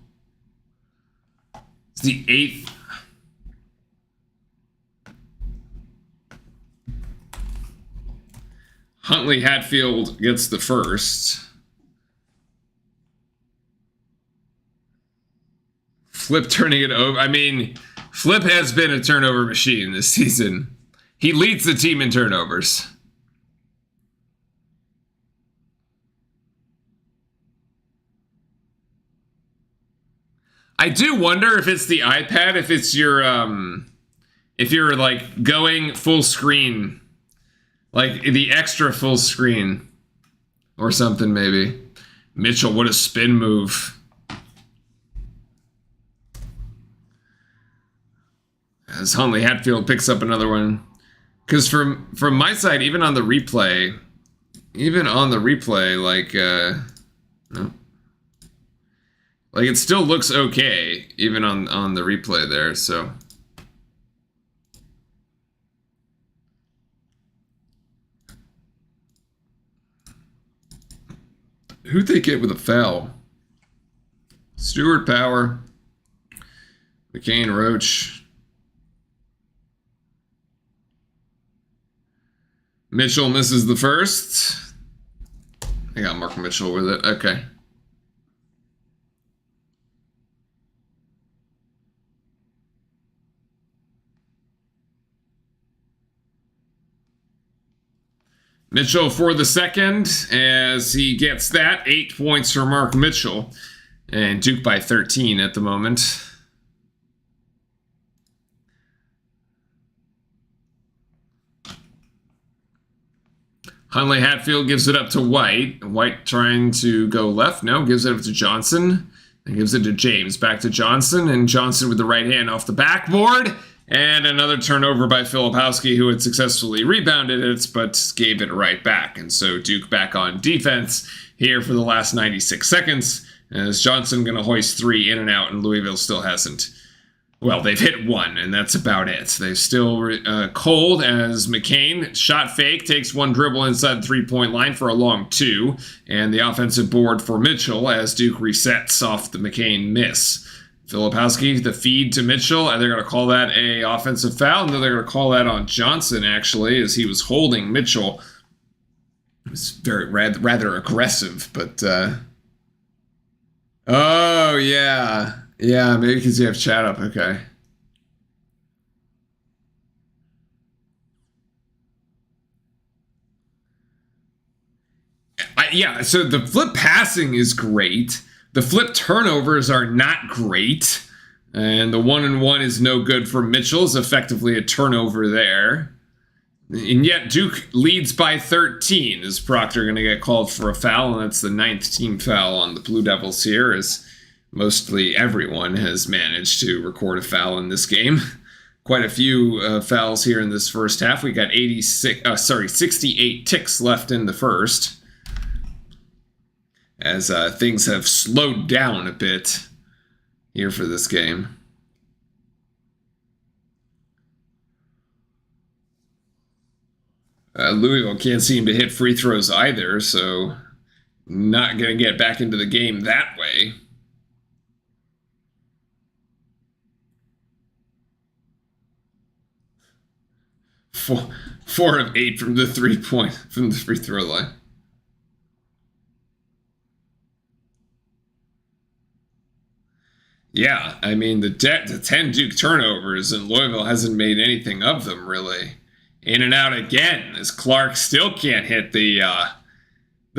Speaker 1: It's the 8th. Huntley Hatfield gets the first. Flip turning it over. I mean, Flip has been a turnover machine this season. He leads the team in turnovers. I do wonder if it's the iPad, if it's your, if you're like going full screen. Like the extra full screen or something, maybe. Mitchell, what a spin move. As Huntley Hatfield picks up another one. Because from my side, even on the replay, like, no. Like it still looks okay, even on the replay there, so. Who'd they get with a foul? Stewart, Power, McCain, Roach. Mitchell misses the first. I got Mark Mitchell with it. Okay. Mitchell for the second, as he gets that. 8 points for Mark Mitchell. And Duke by 13 at the moment. Huntley Hatfield gives it up to White. White trying to go left. No, gives it up to Johnson. And gives it to James. Back to Johnson. And Johnson with the right hand off the backboard. And another turnover by Filipowski, who had successfully rebounded it, but gave it right back. And so Duke back on defense here for the last 96 seconds. As Johnson going to hoist 3 in and out, and Louisville still hasn't. Well, they've hit 1, and that's about it. They're still cold as McCain, shot fake, takes 1 dribble inside the 3-point line for a long 2. And the offensive board for Mitchell as Duke resets off the McCain miss. Filipowski, the feed to Mitchell, and they're going to call that a offensive foul. And then they're going to call that on Johnson, actually, as he was holding Mitchell. It was very rather aggressive, but... Oh, yeah. Yeah, maybe because you have chat up. Okay. Yeah, so the flip passing is great. The flip turnovers are not great. And the 1-and-1 is no good for Mitchell. It's effectively a turnover there. And yet Duke leads by 13. Is Proctor going to get called for a foul? And that's the 9th team foul on the Blue Devils here, as mostly everyone has managed to record a foul in this game. Quite a few fouls here in this first half. We got 68 ticks left in the first, as things have slowed down a bit here for this game. Louisville can't seem to hit free throws either, so not going to get back into the game that way. 4 of 8 from the from the free throw line. Yeah, I mean, the 10 Duke turnovers, and Louisville hasn't made anything of them, really. In and out again, as Clark still can't hit the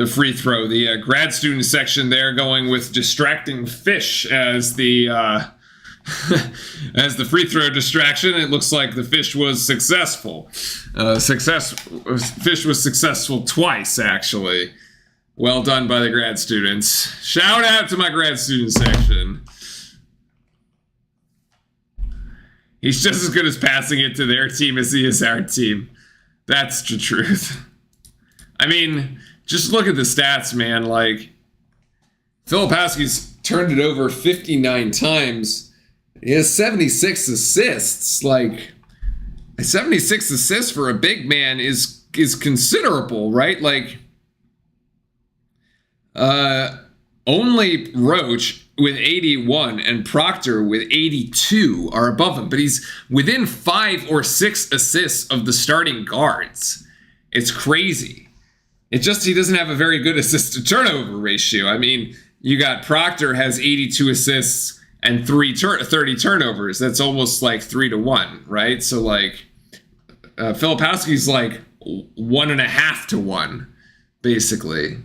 Speaker 1: free throw. The grad student section there going with distracting fish as the as the free throw distraction. It looks like the fish was successful. Fish was successful twice, actually. Well done by the grad students. Shout out to my grad student section. He's just as good as passing it to their team as he is our team. That's the truth. I mean, just look at the stats, man. Like, Filipowski's turned it over 59 times. He has 76 assists. Like, 76 assists for a big man is considerable, right? Like, only Roach with 81 and Proctor with 82 are above him, but he's within 5 or 6 assists of the starting guards. It's crazy. It's just he doesn't have a very good assist to turnover ratio. I mean, you got Proctor has 82 assists and 30 turnovers. That's almost like 3-1, right? So like Filipowski's like 1.5 to 1, basically.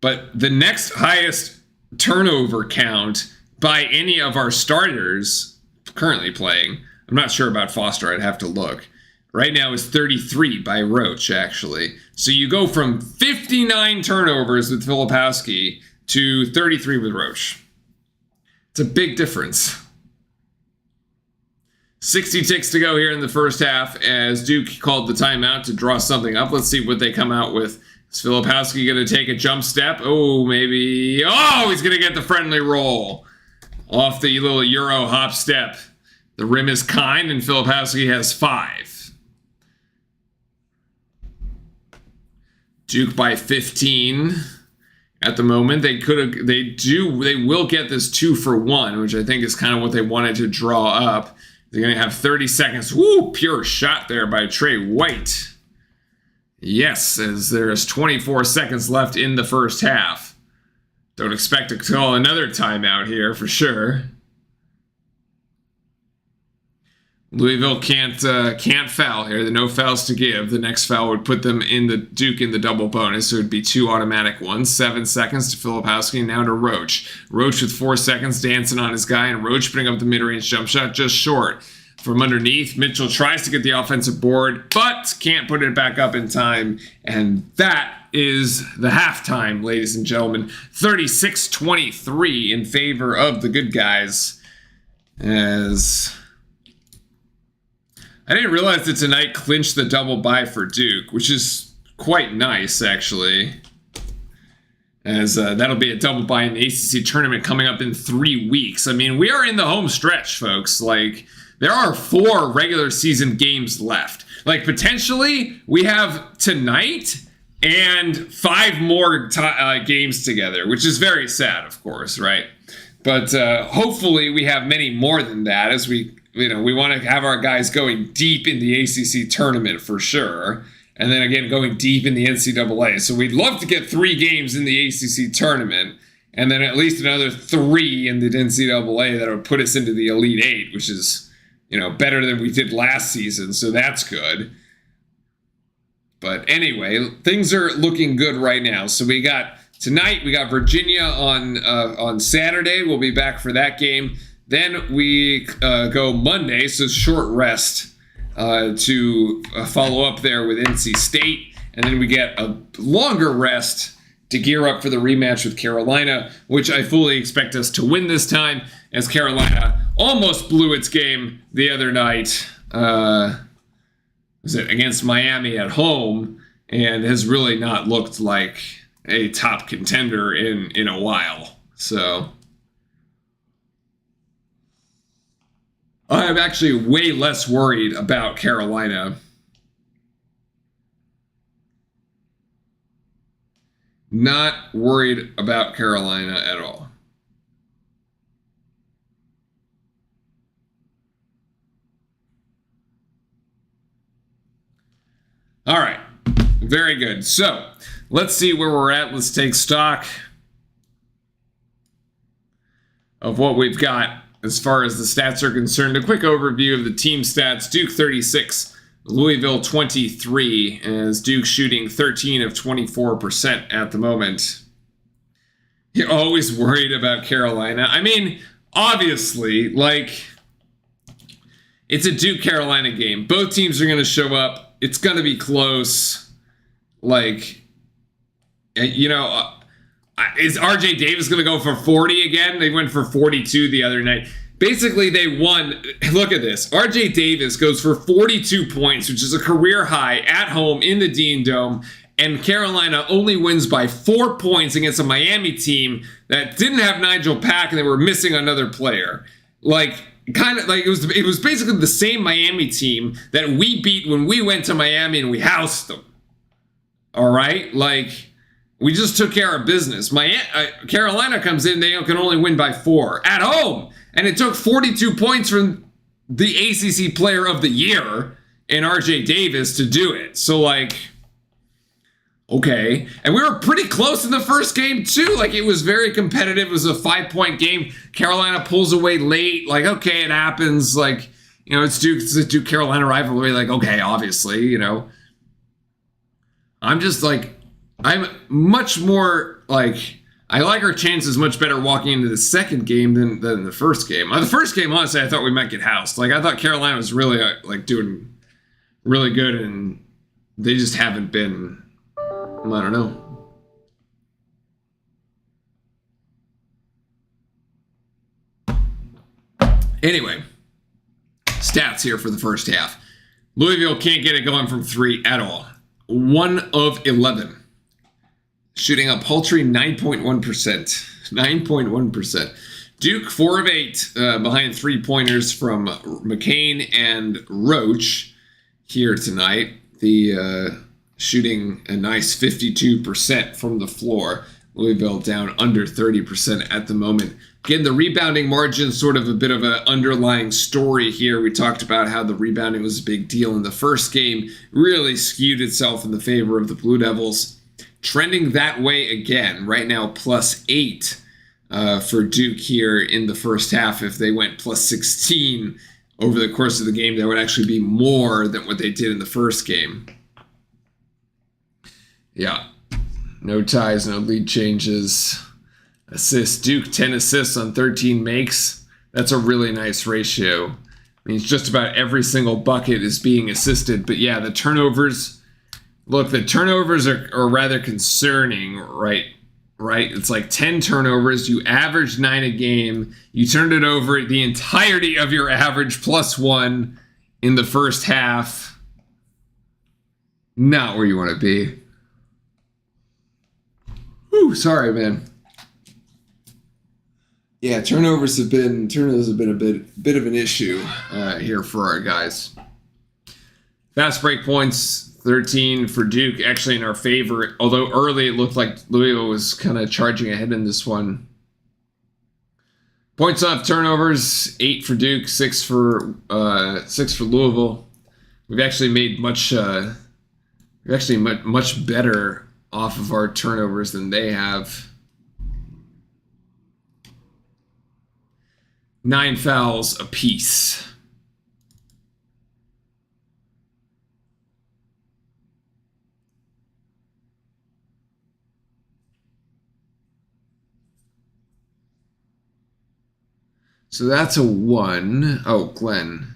Speaker 1: But the next highest turnover count by any of our starters currently playing, I'm not sure about Foster, I'd have to look, right now is 33 by Roach, actually. So you go from 59 turnovers with Filipowski to 33 with Roach. It's a big difference. 60 ticks to go here in the first half as Duke called the timeout to draw something up. Let's see what they come out with. Is Filipowski going to take a jump step? Oh, maybe. Oh, he's going to get the friendly roll off the little Euro hop step. The rim is kind, and Filipowski has 5. Duke by 15 at the moment. They will get this 2 for 1, which I think is kind of what they wanted to draw up. They're going to have 30 seconds. Woo, pure shot there by Trey White. Yes, as there's 24 seconds left in the first half. Don't expect to call another timeout here for sure. Louisville can't foul here. The no fouls to give. The next foul would put them in the Duke in the double bonus. So it would be 2 automatic ones. 7 seconds to Filipowski, now to Roach. Roach with 4 seconds dancing on his guy, and Roach putting up the mid-range jump shot just short. From underneath, Mitchell tries to get the offensive board, but can't put it back up in time. And that is the halftime, ladies and gentlemen. 36-23 in favor of the good guys. As I didn't realize that tonight clinched the double bye for Duke, which is quite nice, actually. As that'll be a double bye in the ACC tournament coming up in 3 weeks. I mean, we are in the home stretch, folks. Like, there are 4 regular season games left. Like, potentially, we have tonight and 5 more games together, which is very sad, of course, right? But hopefully we have many more than that, as we want to have our guys going deep in the ACC tournament for sure. And then again, going deep in the NCAA. So we'd love to get 3 games in the ACC tournament, and then at least another 3 in the NCAA that would put us into the Elite 8, which is, better than we did last season. So that's good. But anyway, things are looking good right now. So tonight we got Virginia on Saturday. We'll be back for that game. Then we go Monday, so short rest to follow up there with NC State. And then we get a longer rest to gear up for the rematch with Carolina, which I fully expect us to win this time, as Carolina almost blew its game the other night. Was it against Miami at home, and has really not looked like a top contender in a while. So I'm actually way less worried about Carolina. Not worried about Carolina at all. Very good. So let's see where we're at. Let's take stock of what we've got as far as the stats are concerned. A quick overview of the team stats. Duke 36, Louisville 23, as Duke shooting 13 of 24% at the moment. You're always worried about Carolina. I mean, obviously, like, it's a Duke-Carolina game. Both teams are going to show up. It's going to be close. Like, you know, is RJ Davis going to go for 40 again? They went for 42 the other night. Basically, they won. Look at this. RJ Davis goes for 42 points, which is a career high at home in the Dean Dome. And Carolina only wins by 4 points against a Miami team that didn't have Nigel Pack and they were missing another player. Like, kind of like it was basically the same Miami team that we beat when we went to Miami and we housed them. All right? Like, we just took care of business. Carolina comes in, they can only win by 4 at home. And it took 42 points from the ACC Player of the Year in RJ Davis to do it. So, like, okay. And we were pretty close in the first game, too. Like, it was very competitive. It was a 5-point game. Carolina pulls away late. Like, okay, it happens. Like, you know, it's a Duke-Carolina rivalry. Like, okay, obviously, you know. I'm just, like, I'm much more, like, I like our chances much better walking into the second game than the first game. The first game, honestly, I thought we might get housed. Like, I thought Carolina was really, like, doing really good, and they just haven't been... I don't know. Anyway, stats here for the first half. Louisville can't get it going from 3 at all. 1 of 11. Shooting a paltry 9.1%. 9.1%. Duke 4 of 8 behind 3-pointers from McCain and Roach here tonight. The... shooting a nice 52% from the floor. Louisville down under 30% at the moment. Again, the rebounding margin, sort of a bit of an underlying story here. We talked about how the rebounding was a big deal in the first game. Really skewed itself in the favor of the Blue Devils. Trending that way again. Right now, +8 for Duke here in the first half. If they went +16 over the course of the game, that would actually be more than what they did in the first game. Yeah, no ties, no lead changes. Assists, Duke 10 assists on 13 makes. That's a really nice ratio. I mean, just about every single bucket is being assisted. But yeah, the turnovers, look, the turnovers are rather concerning, right? It's like 10 turnovers. You average 9 a game. You turned it over the entirety of your average +1 in the first half. Not where you want to be. Whew, sorry, man. Yeah, turnovers have been a bit of an issue here for our guys. Fast break points, 13 for Duke, actually in our favor. Although early it looked like Louisville was kind of charging ahead in this one. Points off turnovers, 8 for Duke, 6 for Louisville. We've actually made much better off of our turnovers than they have. 9 fouls apiece. So that's a 1. Oh, Glenn.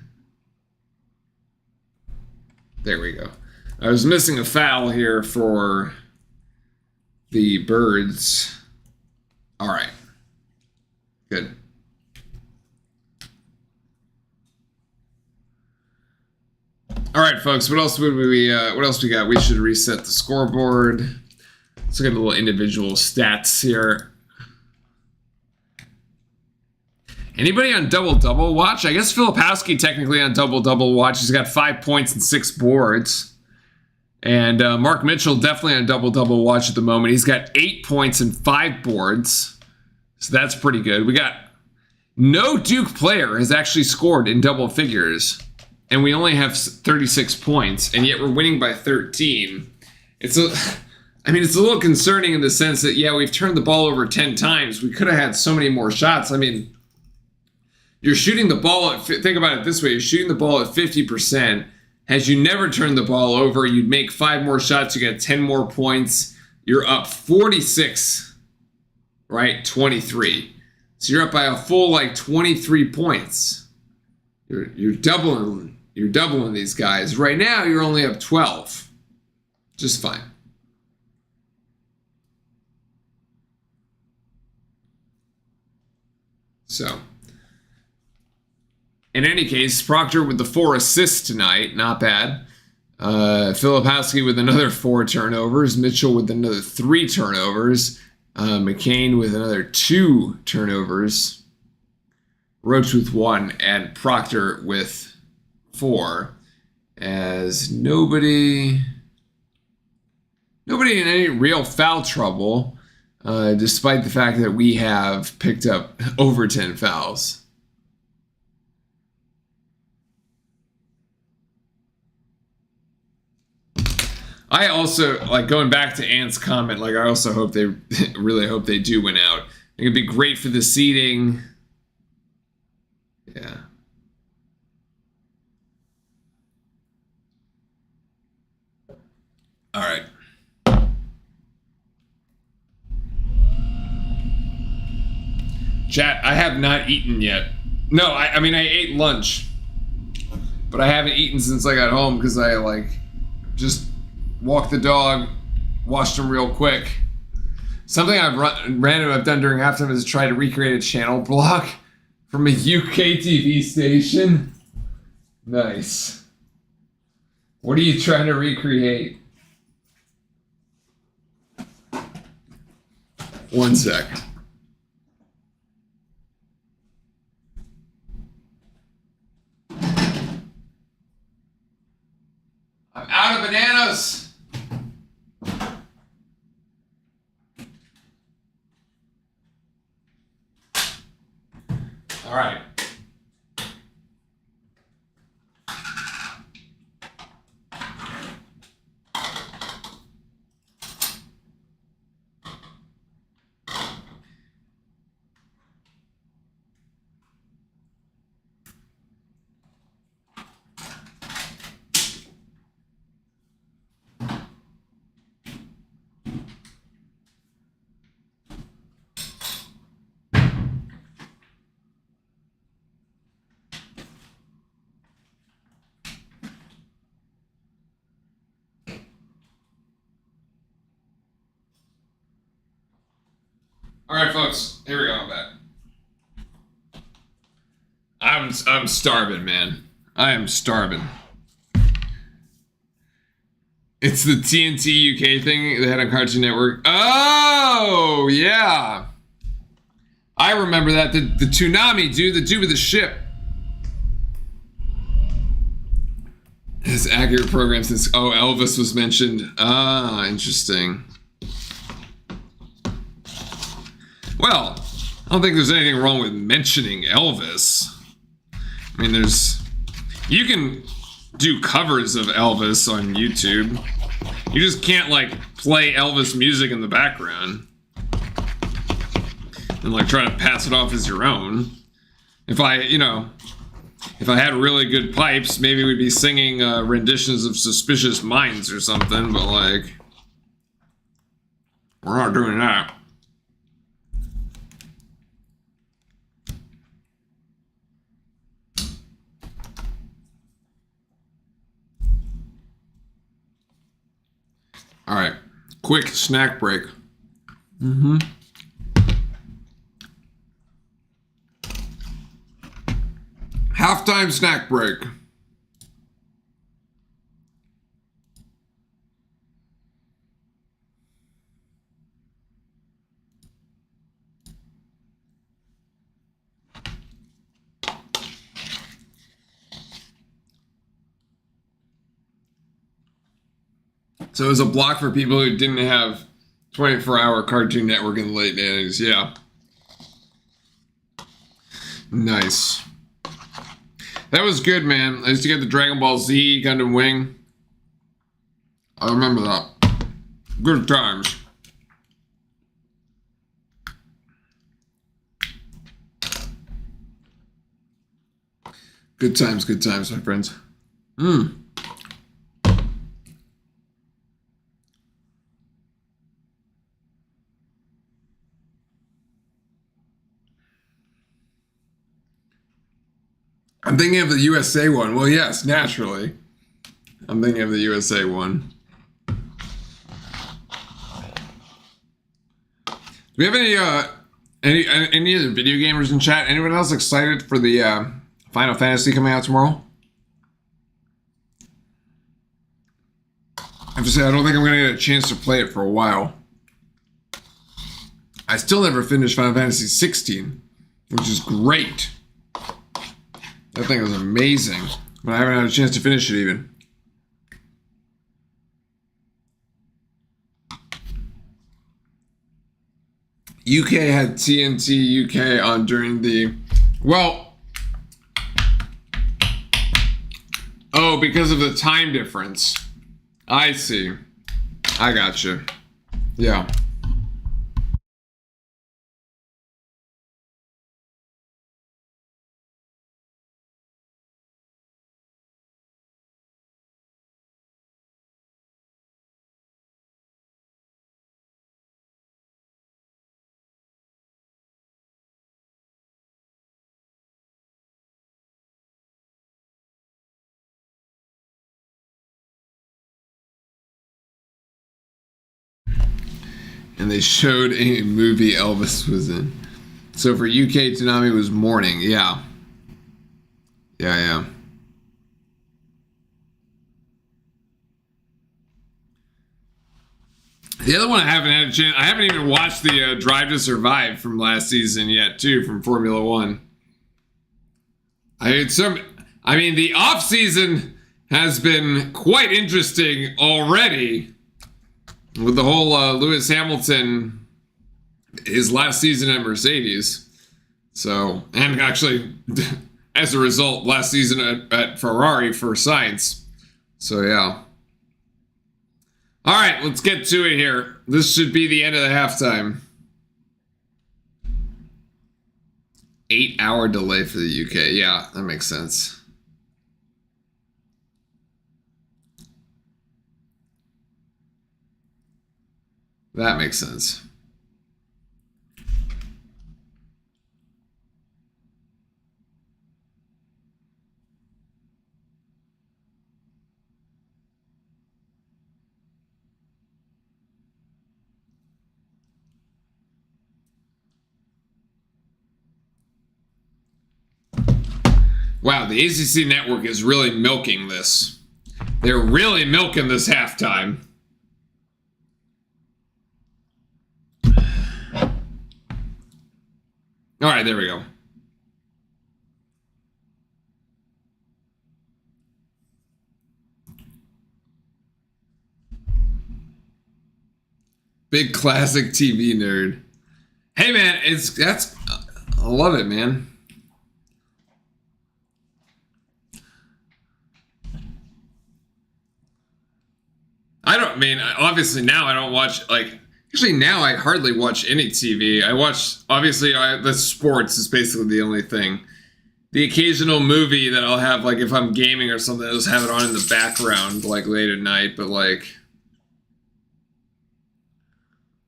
Speaker 1: There we go. I was missing a foul here for the Birds. All right. Good. All right, folks. What else we got? We should reset the scoreboard. Let's look at a little individual stats here. Anybody on double-double watch? I guess Filipowski technically on double-double watch. He's got 5 points and 6 boards. And Mark Mitchell definitely on double-double watch at the moment. He's got 8 points and 5 boards. So that's pretty good. We got no Duke player has actually scored in double figures. And we only have 36 points. And yet we're winning by 13. it's a, I mean, it's a little concerning in the sense that, yeah, we've turned the ball over 10 times. We could have had so many more shots. I mean, you're shooting the ball at, think about it this way, you're shooting the ball at 50%. Had you never turned the ball over, you'd make 5 more shots, you get 10 more points. You're up 46, right? 23. So you're up by a full like 23 points. You're doubling these guys. Right now you're only up 12. Just fine. So, in any case, Proctor with the 4 assists tonight, not bad. Filipowski with another 4 turnovers. Mitchell with another 3 turnovers. McCain with another 2 turnovers. Roach with 1. And Proctor with 4. As nobody in any real foul trouble, despite the fact that we have picked up over 10 fouls. I also, like, going back to Ant's comment, like, I also hope they, really hope they do win out. It could be great for the seeding. Yeah. All right. Chat, I have not eaten yet. No, I mean, I ate lunch. But I haven't eaten since I got home because I, like, just walked the dog, washed him real quick. Something I've done during halftime is try to recreate a channel block from a UK TV station. Nice. What are you trying to recreate? One sec. I'm out of bananas. All right. All right, folks. Here we go. I'm back. I'm starving, man. I am starving. It's the TNT UK thing they had on Cartoon Network. Oh, yeah. I remember that. The tsunami, dude. The dude with the ship. His accurate program since... Oh, Elvis was mentioned. Ah, interesting. Well, I don't think there's anything wrong with mentioning Elvis. I mean, you can do covers of Elvis on YouTube. You just can't, like, play Elvis music in the background and, like, try to pass it off as your own. If I had really good pipes, maybe we'd be singing renditions of Suspicious Minds or something, but, like, we're not doing that. All right, quick snack break. Halftime snack break. So it was a block for people who didn't have 24-hour Cartoon Network in the late 80s. Yeah. Nice. That was good, man. I used to get the Dragon Ball Z Gundam Wing. I remember that. Good times. Good times, my friends. I'm thinking of the USA one. Well, yes, naturally. I'm thinking of the USA one. Do we have any other video gamers in chat? Anyone else excited for the Final Fantasy coming out tomorrow? I have to say, I don't think I'm going to get a chance to play it for a while. I still never finished Final Fantasy 16, which is great. That thing was amazing, but I haven't had a chance to finish it even. UK had TNT UK on during the... Well... Oh, because of the time difference. I see. I gotcha. Yeah. And they showed a movie Elvis was in. So for UK, Tsunami was morning. Yeah. Yeah. The other one I haven't had a chance... I haven't even watched the Drive to Survive from last season yet, too, from Formula One. The off-season has been quite interesting already. With the whole Lewis Hamilton, his last season at Mercedes. So, and actually, as a result, last season at Ferrari for Sainz. So, yeah. All right, let's get to it here. This should be the end of the halftime. 8-hour delay for the UK. Yeah, that makes sense. That makes sense. Wow, the ACC network is really milking this. They're really milking this halftime. All right, there we go. Big classic TV nerd. Hey man, I love it, man. Obviously now I don't watch, actually now I hardly watch any TV. I watch, obviously, the sports is basically the only thing. The occasional movie that I'll have, if I'm gaming or something, I'll just have it on in the background, late at night, but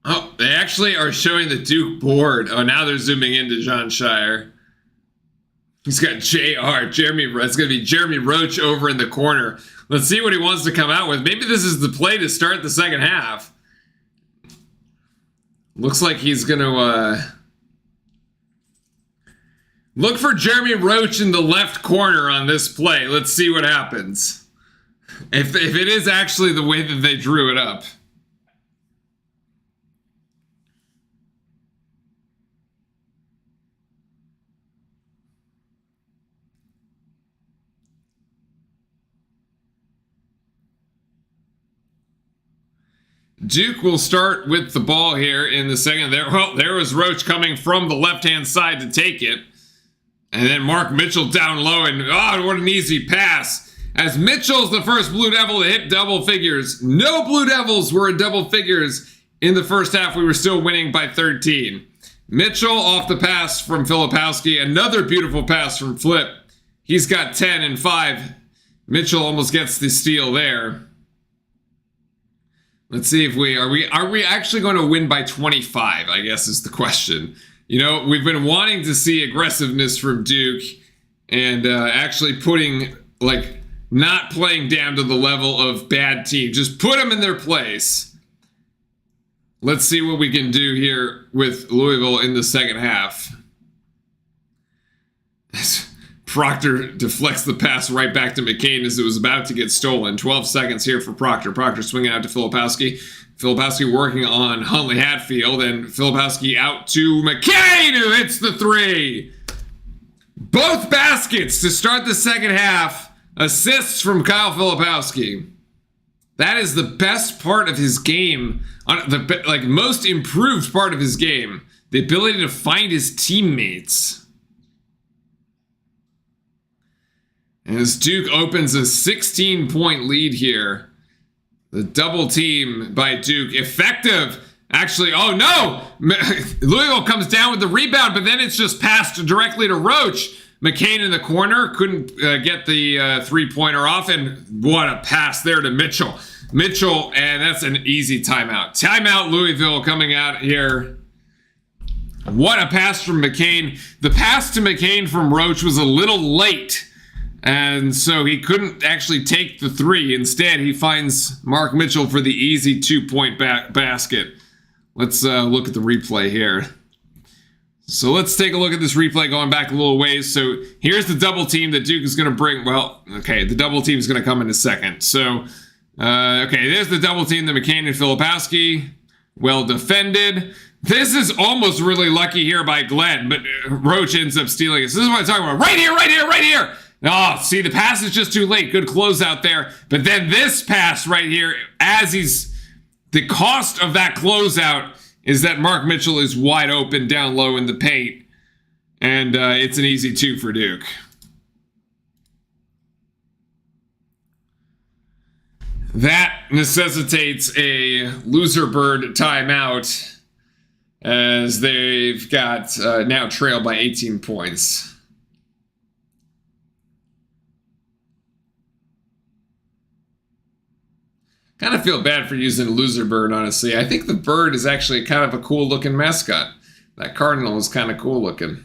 Speaker 1: Oh, they actually are showing the Duke board. Oh, now they're zooming into John Shire. He's got Jeremy. It's going to be Jeremy Roach over in the corner. Let's see what he wants to come out with. Maybe this is the play to start the second half. Looks like he's going to look for Jeremy Roach in the left corner on this play. Let's see what happens. If it is actually the way that they drew it up. Duke will start with the ball here in the second. There was Roach coming from the left-hand side to take it. And then Mark Mitchell down low, and what an easy pass. as Mitchell's the first Blue Devil to hit double figures. No Blue Devils were in double figures in the first half. We were still winning by 13. Mitchell off the pass from Filipowski. Another beautiful pass from Flip. He's got 10 and 5. Mitchell almost gets the steal there. Let's see if are we actually going to win by 25, I guess is the question. You know, we've been wanting to see aggressiveness from Duke and actually putting, like, not playing down to the level of bad team. Just put them in their place. Let's see what we can do here with Louisville in the second half. Proctor deflects the pass right back to McCain as it was about to get stolen. 12 seconds here for Proctor. Proctor swinging out to Filipowski. Filipowski working on Huntley Hatfield, and Filipowski out to McCain, who hits the three. Both baskets to start the second half. Assists from Kyle Filipowski. That is the best part of his game, the most improved part of his game. The ability to find his teammates. As Duke opens a 16-point lead here. The double team by Duke. Effective. Actually, oh no! Louisville comes down with the rebound, but then it's just passed directly to Roach. McCain in the corner. Couldn't get the three-pointer off, and what a pass there to Mitchell. Mitchell, and that's an easy timeout. Timeout Louisville coming out here. What a pass from McCain. The pass to McCain from Roach was a little late. And so he couldn't actually take the three. Instead, he finds Mark Mitchell for the easy 2-point basket. Let's look at the replay here. So let's take a look at this replay going back a little ways. So here's the double team that Duke is going to bring. Well, okay, the double team is going to come in a second. So, okay, there's the double team, the McCain and Filipowski. Well defended. This is almost really lucky here by Glenn, but Roach ends up stealing it. So this is what I'm talking about. Right here, right here, right here. Oh, see, the pass is just too late. Good closeout there. But then this pass right here, the cost of that closeout is that Mark Mitchell is wide open down low in the paint. And it's an easy 2 for Duke. That necessitates a loser bird timeout as they've got now trailed by 18 points. Kind of feel bad for using a loser bird, honestly. I think the bird is actually kind of a cool looking mascot. That cardinal is kind of cool looking.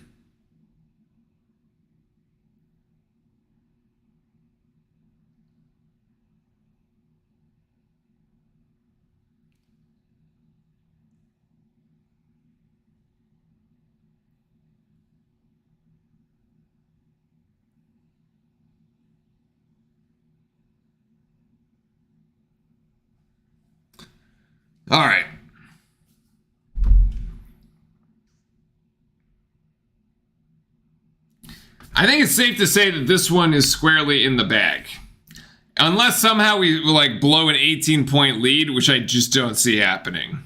Speaker 1: All right. I think it's safe to say that this one is squarely in the bag. Unless somehow we like blow an 18-point lead, which I just don't see happening.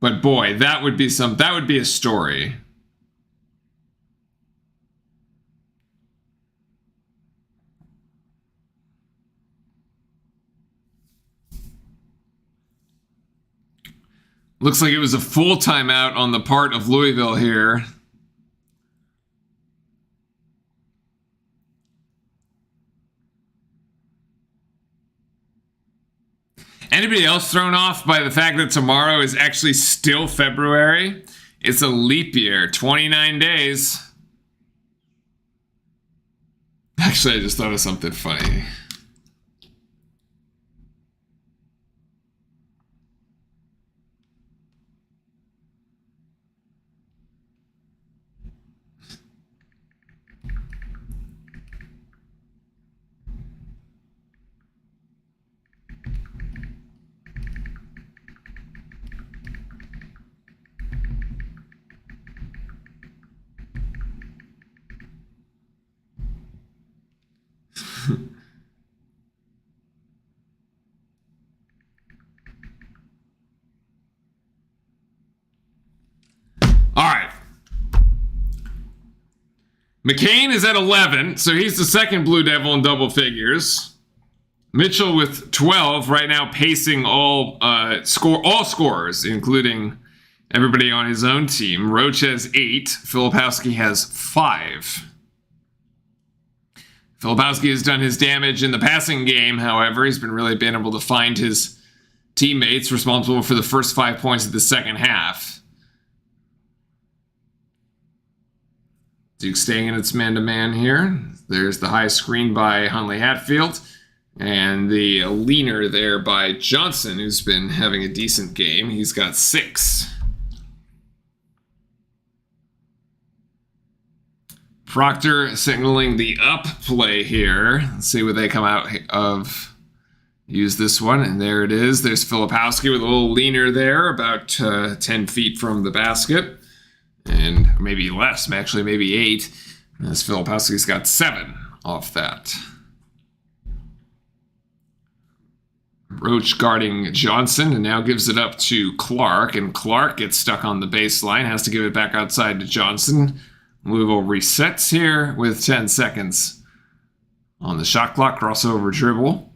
Speaker 1: But boy, that would be a story. Looks like it was a full timeout on the part of Louisville here. Anybody else thrown off by the fact that tomorrow is actually still February? It's a leap year, 29 days. Actually, I just thought of something funny. McCain is at 11, so he's the second Blue Devil in double figures. Mitchell with 12 right now, pacing all scorers, including everybody on his own team. Roach has 8. Filipowski has 5. Filipowski has done his damage in the passing game, however. He's really been able to find his teammates responsible for the first 5 points of the second half. Duke staying in its man-to-man here. There's the high screen by Huntley Hatfield. And the leaner there by Johnson, who's been having a decent game. He's got 6. Proctor signaling the up play here. Let's see what they come out of. Use this one, and there it is. There's Filipowski with a little leaner there, about 10 feet from the basket. And maybe less, actually maybe 8. As Filipowski's got 7 off that. Roach guarding Johnson, and now gives it up to Clark, and Clark gets stuck on the baseline, has to give it back outside to Johnson. Louisville resets here with 10 seconds on the shot clock. Crossover dribble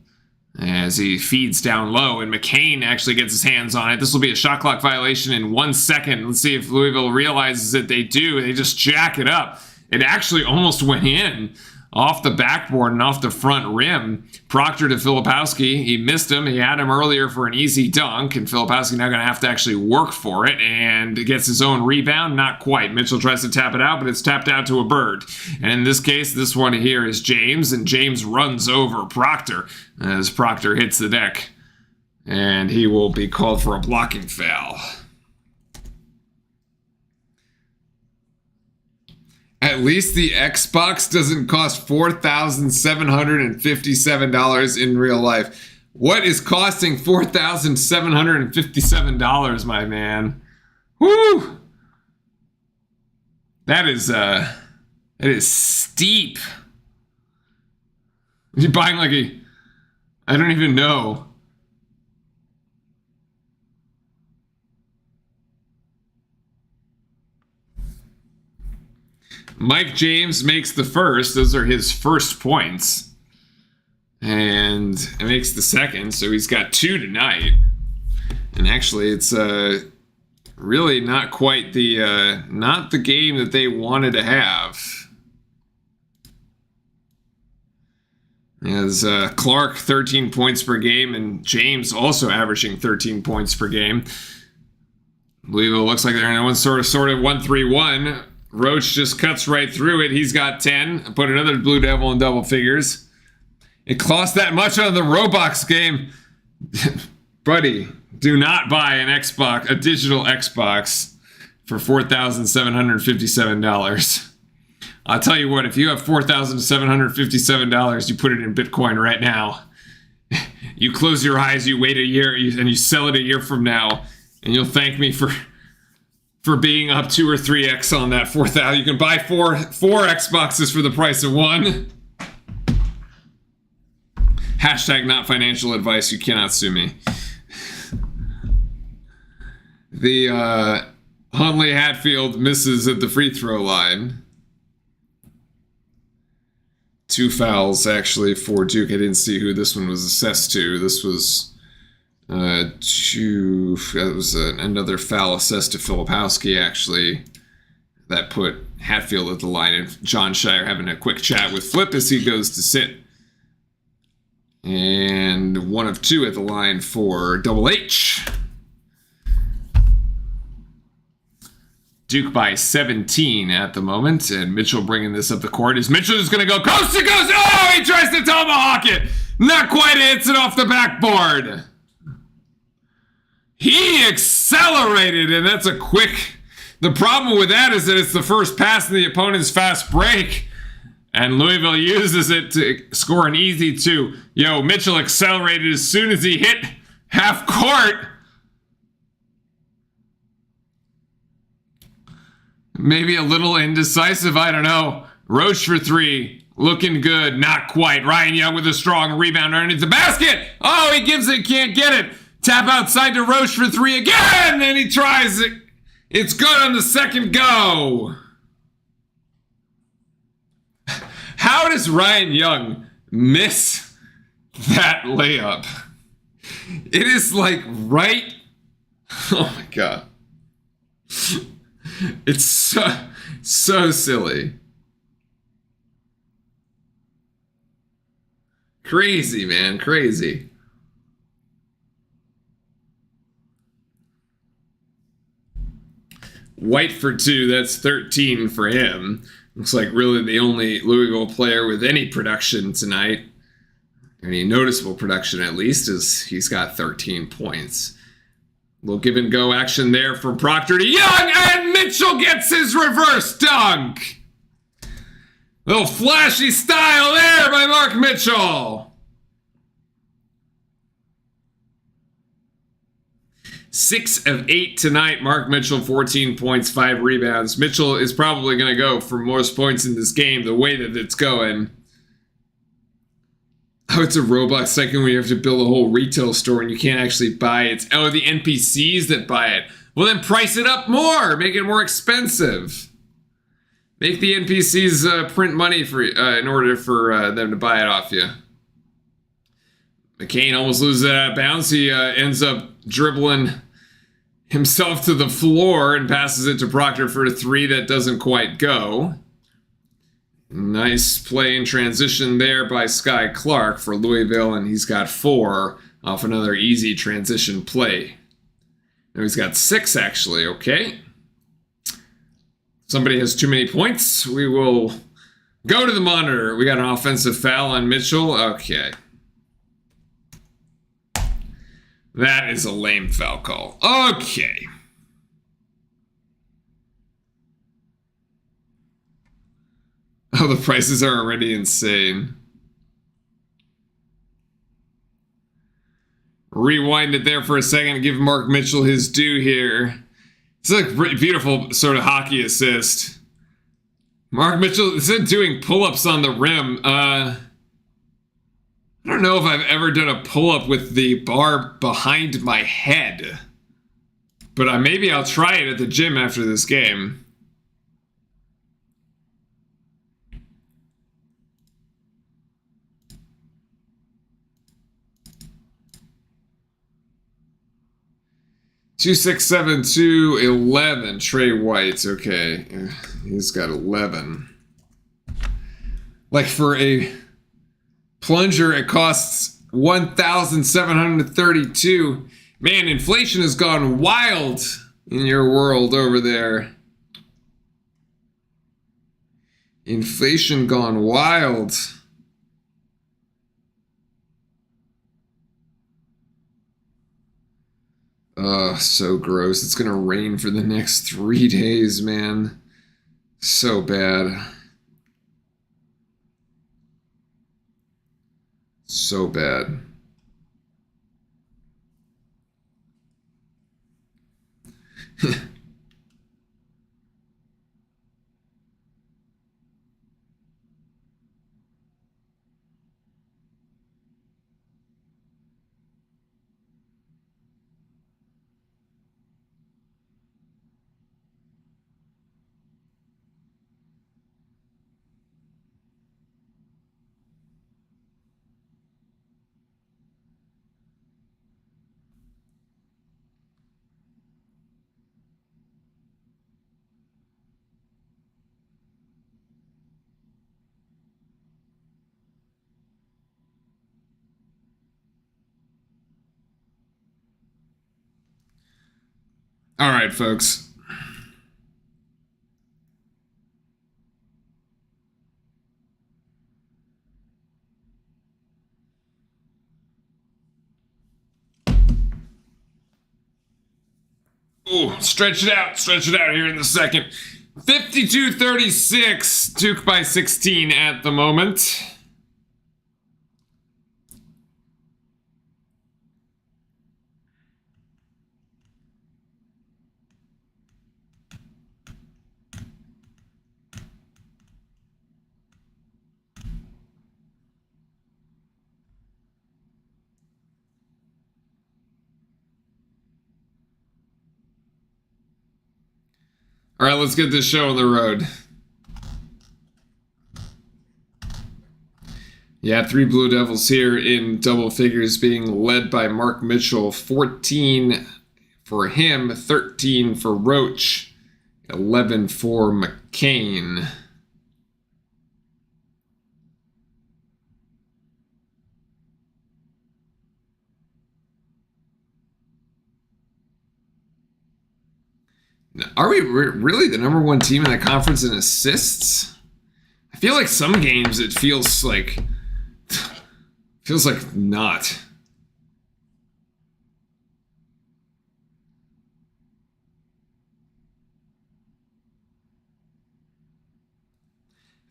Speaker 1: as he feeds down low, and McCain actually gets his hands on it. This will be a shot clock violation in 1 second. Let's see if Louisville realizes that they do. They just jack it up. It actually almost went in off the backboard and off the front rim. Proctor to Filipowski. He missed him. He had him earlier for an easy dunk, and Filipowski now going to have to actually work for it, and gets his own rebound. Not quite. Mitchell tries to tap it out, but it's tapped out to a bird. And in this case, this one here is James, and James runs over Proctor as Proctor hits the deck, and he will be called for a blocking foul. At least the Xbox doesn't cost $4,757 in real life. What is costing $4,757, my man? Woo! That is steep. You're buying like I don't even know. Mike James makes the first. Those are his first points. And it makes the second, so he's got 2 tonight. And actually, it's really not quite not the game that they wanted to have. As Clark 13 points per game, and James also averaging 13 points per game. Louisville looks like they're in one sort of 1-3-1. Roach just cuts right through it. He's got 10. Put another Blue Devil in double figures. It cost that much on the Roblox game. Buddy, do not buy a digital Xbox for $4,757. I'll tell you what, if you have $4,757, you put it in Bitcoin right now. You close your eyes, you wait a year, and you sell it a year from now, and you'll thank me for being up 2 or 3x on that 4,000. You can buy four Xboxes for the price of 1. Hashtag not financial advice. You cannot sue me. The Huntley Hatfield misses at the free throw line. 2 fouls actually for Duke. I didn't see who this one was assessed to. This was that was another foul assessed to Filipowski, actually. That put Hatfield at the line, and John Shire having a quick chat with Flip as he goes to sit. And 1 of 2 at the line for Double H. Duke by 17 at the moment, and Mitchell bringing this up the court. Is Mitchell just going to go coast to coast? Oh, he tries to tomahawk it. Not quite, hits it off the backboard. He accelerated, and that's a quick... The problem with that is that it's the first pass in the opponent's fast break, and Louisville uses it to score an easy 2. Yo, Mitchell accelerated as soon as he hit half court. Maybe a little indecisive, I don't know. Roach for 3, looking good, not quite. Ryan Young with a strong rebound underneath the basket. Oh, he gives it, can't get it. Tap outside to Roach for 3 again, and he tries it. It's good on the second go. How does Ryan Young miss that layup? It is like right. Oh my god. It's so silly. Crazy, man, crazy. White for 2, that's 13 for him. Looks like really the only Louisville player with any production tonight. Any noticeable production, at least, is he's got 13 points. Little give and go action there from Proctor to Young, and Mitchell gets his reverse dunk. Little flashy style there by Mark Mitchell. 6 of 8 tonight. Mark Mitchell, 14 points, 5 rebounds. Mitchell is probably going to go for most points in this game the way that it's going. Oh, it's a Roblox second where you have to build a whole retail store and you can't actually buy it. Oh, the NPCs that buy it. Well, then price it up more. Make it more expensive. Make the NPCs print money for in order for them to buy it off you. McCain almost loses it out of bounds. He ends up dribbling himself to the floor and passes it to Proctor for a 3 that doesn't quite go. Nice play in transition there by Sky Clark for Louisville, and he's got 4 off another easy transition play. Now he's got 6, actually, okay. Somebody has too many points. We will go to the monitor. We got an offensive foul on Mitchell. Okay. That is a lame foul call. Okay. Oh, the prices are already insane. Rewind it there for a second and give Mark Mitchell his due here. It's a beautiful sort of hockey assist. Mark Mitchell is doing pull-ups on the rim. I don't know if I've ever done a pull-up with the bar behind my head. But maybe I'll try it at the gym after this game. Two, 6, 7, 2, 11. Trey White. Okay. He's got 11. Like for a plunger, it costs $1,732. Man, inflation has gone wild in your world over there. Inflation gone wild. So gross. It's gonna rain for the next 3 days, man. So bad. So bad. All right, folks. Ooh, stretch it out here in the second. 52-36, Duke by 16 at the moment. All right, let's get this show on the road. Yeah, 3 Blue Devils here in double figures being led by Mark Mitchell. 14 for him, 13 for Roach, 11 for McCain. Are we really the number 1 team in the conference in assists? I feel like some games it feels like not.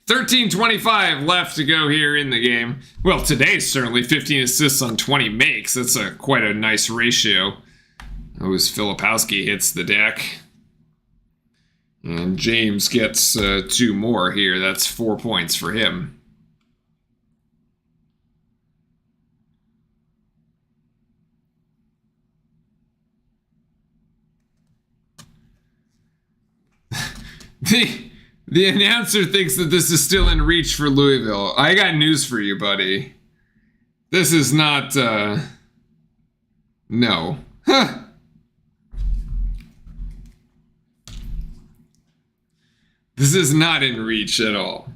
Speaker 1: $13.25 left to go here in the game. Well, today's certainly 15 assists on 20 makes. That's quite a nice ratio. That was Filipowski hits the deck. And James gets 2 more here. That's 4 points for him. The announcer thinks that this is still in reach for Louisville. I got news for you, buddy. This is not, no. Huh. This is not in reach at all.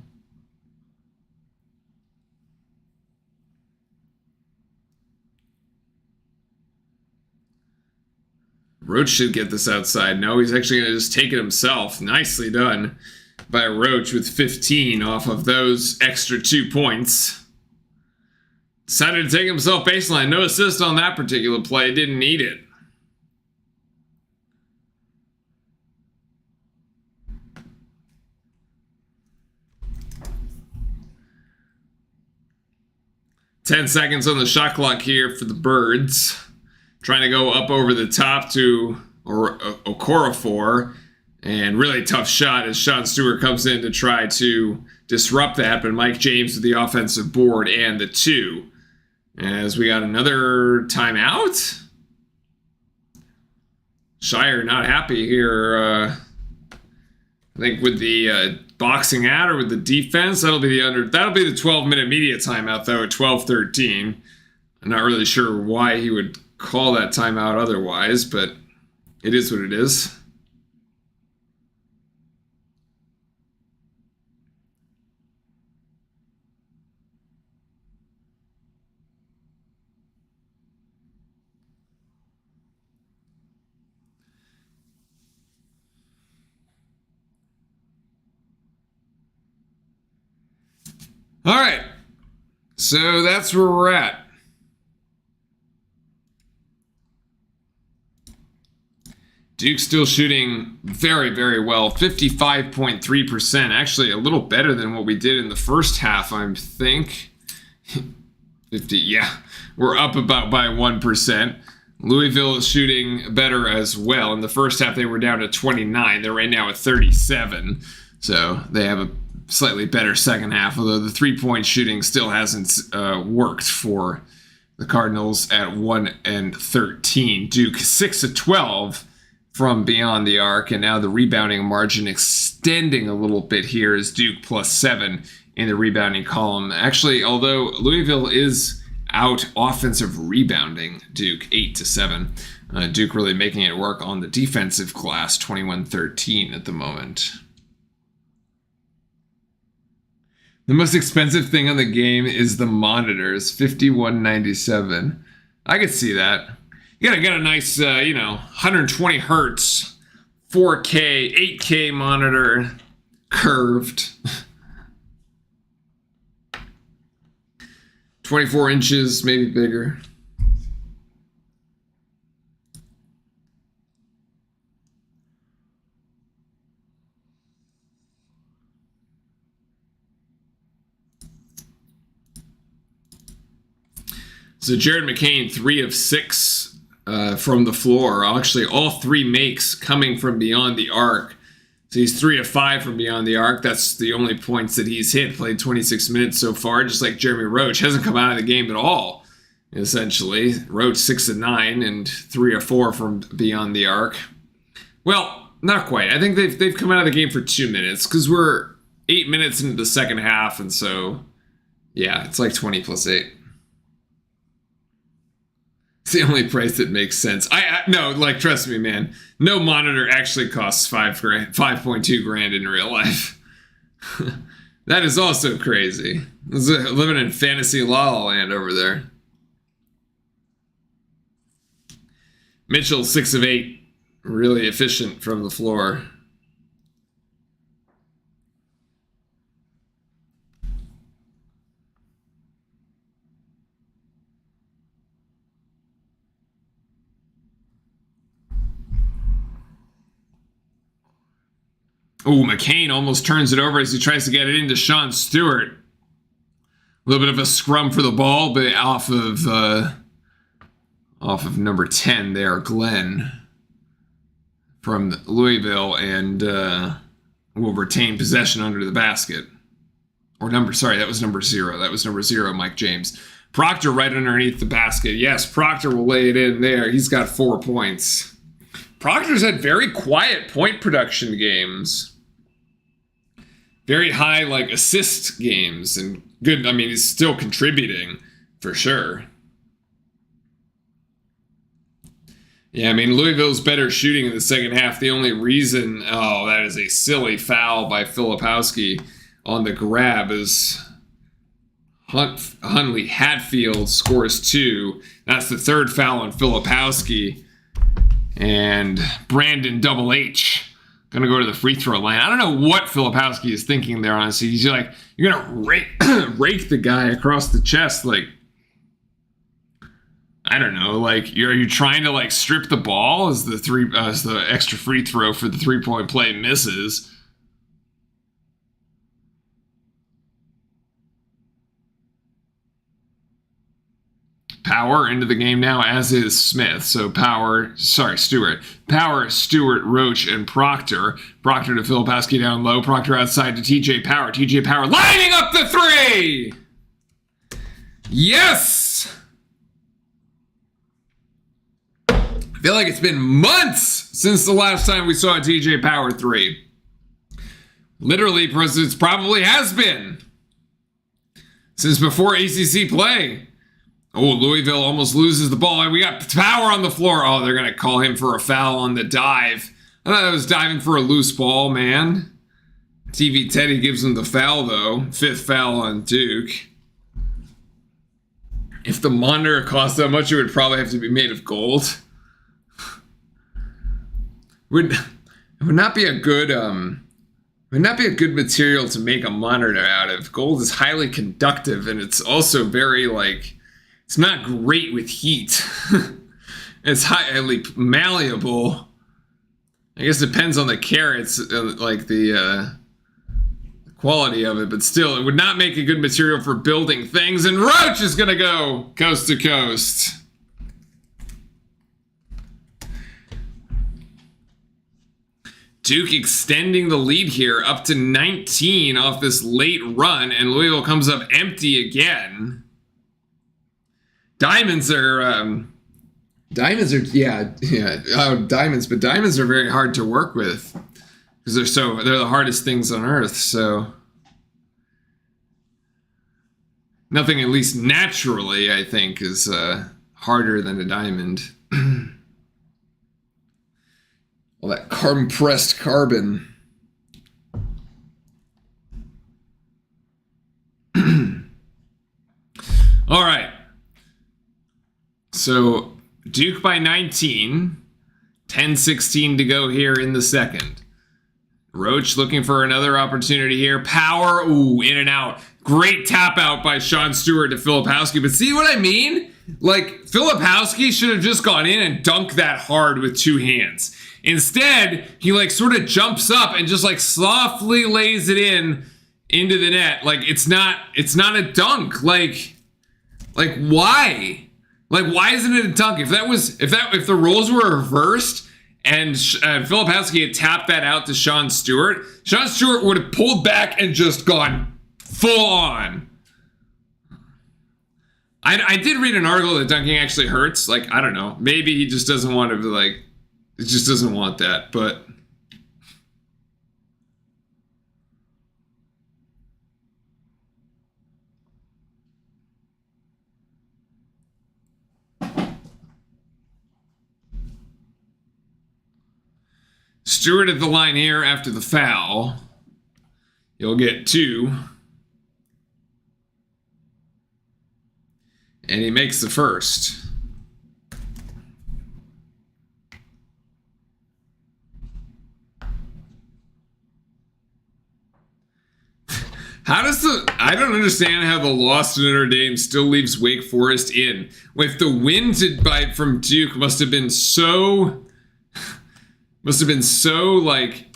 Speaker 1: Roach should get this outside. No, he's actually going to just take it himself. Nicely done by Roach with 15 off of those extra 2 points. Decided to take himself baseline. No assist on that particular play. Didn't need it. Ten seconds on the shot clock here for the Birds. Trying to go up over the top to Okorafor. And really tough shot as Sean Stewart comes in to try to disrupt that. But Mike James with the offensive board and the 2. As we got another timeout. Shire not happy here. I think with the boxing out or with the defense, that'll be the 12-minute media timeout though at 12:13. I'm not really sure why he would call that timeout otherwise, but it is what it is. All right, so that's where we're at. Duke's still shooting very, very well, 55.3%. Actually, a little better than what we did in the first half, I think. 50, yeah, we're up about by 1%. Louisville is shooting better as well. In the first half, they were down to 29. They're right now at 37. So they have a slightly better second half, although the 3-point shooting still hasn't worked for the Cardinals at 1 and 13. Duke 6 of 12 from beyond the arc, and now the rebounding margin extending a little bit here is Duke +7 in the rebounding column. Actually, although Louisville is out offensive rebounding Duke 8 to 7. Duke really making it work on the defensive glass, 21-13 at the moment. The most expensive thing on the game is the monitors, $51.97. I could see that. You gotta get a nice, 120 hertz, 4K, 8K monitor, curved. 24 inches, maybe bigger. So Jared McCain, 3 of 6 from the floor. Actually, all 3 makes coming from beyond the arc. So he's 3 of 5 from beyond the arc. That's the only points that he's hit. Played 26 minutes so far, just like Jeremy Roach. Hasn't come out of the game at all, essentially. Roach 6 of 9 and 3 of 4 from beyond the arc. Well, not quite. I think they've come out of the game for 2 minutes because we're 8 minutes into the second half, and so Yeah, it's like 20 plus 8. It's the only price that makes sense. No, like, trust me, man. No monitor actually costs 5.2 grand in real life. That is also crazy. Living in fantasy la la land over there. Mitchell, 6 of 8. Really efficient from the floor. Oh, McCain almost turns it over as he tries to get it into Sean Stewart. A little bit of a scrum for the ball, but off of number 10 there, Glenn from Louisville, and will retain possession under the basket. That was number 0. That was number 0, Mike James. Proctor right underneath the basket. Yes, Proctor will lay it in there. He's got 4 points. Proctor's had very quiet point production games. Very high, like, assist games. And good, I mean, he's still contributing, for sure. Yeah, I mean, Louisville's better shooting in the second half. The only reason, that is a silly foul by Filipowski on the grab, is Huntley Hatfield scores 2. That's the third foul on Filipowski. And Brandon Double H gonna go to the free throw line. I don't know what Filipowski is thinking there, honestly. He's like, you're gonna rake the guy across the chest, like, I don't know, like, are you trying to, like, strip the ball as the extra free throw for the 3-point play misses? Power into the game now, as is Smith. So Stewart. Power, Stewart, Roach, and Proctor. Proctor to Filipowski down low. Proctor outside to TJ Power. TJ Power lining up the 3! Yes! I feel like it's been months since the last time we saw a TJ Power 3. Literally, it probably has been. Since before ACC play. Oh, Louisville almost loses the ball. We got Power on the floor. Oh, they're going to call him for a foul on the dive. I thought I was diving for a loose ball, man. TV Teddy gives him the foul, though. 5th foul on Duke. If the monitor cost that much, it would probably have to be made of gold. It would not be a good material to make a monitor out of. Gold is highly conductive, and it's also very, like, it's not great with heat. It's highly malleable. I guess it depends on the carats, like the quality of it, but still, it would not make a good material for building things. And Roach is gonna go coast to coast. Duke extending the lead here up to 19 off this late run, and Louisville comes up empty again. Diamonds are diamonds, but diamonds are very hard to work with because they're the hardest things on earth. So nothing, at least naturally, I think, is harder than a diamond. All that compressed carbon. All right. So Duke by 19, 10-16 to go here in the second. Roach looking for another opportunity here. Power, in and out. Great tap out by Sean Stewart to Filipowski. But see what I mean? Like, Filipowski should have just gone in and dunked that hard with 2 hands. Instead, he, like, sort of jumps up and just, like, softly lays it into the net. Like, it's not a dunk. Like, why? Like, why isn't it a dunk? If the roles were reversed and Filipowski had tapped that out to Sean Stewart would have pulled back and just gone full on. I did read an article that dunking actually hurts. Like, I don't know. Maybe he just doesn't want to, like, it just doesn't want that, but Stewart at the line here after the foul. He'll get 2. And he makes the first. I don't understand how the loss to Notre Dame still leaves Wake Forest in. If the win from Duke must have been so impactful.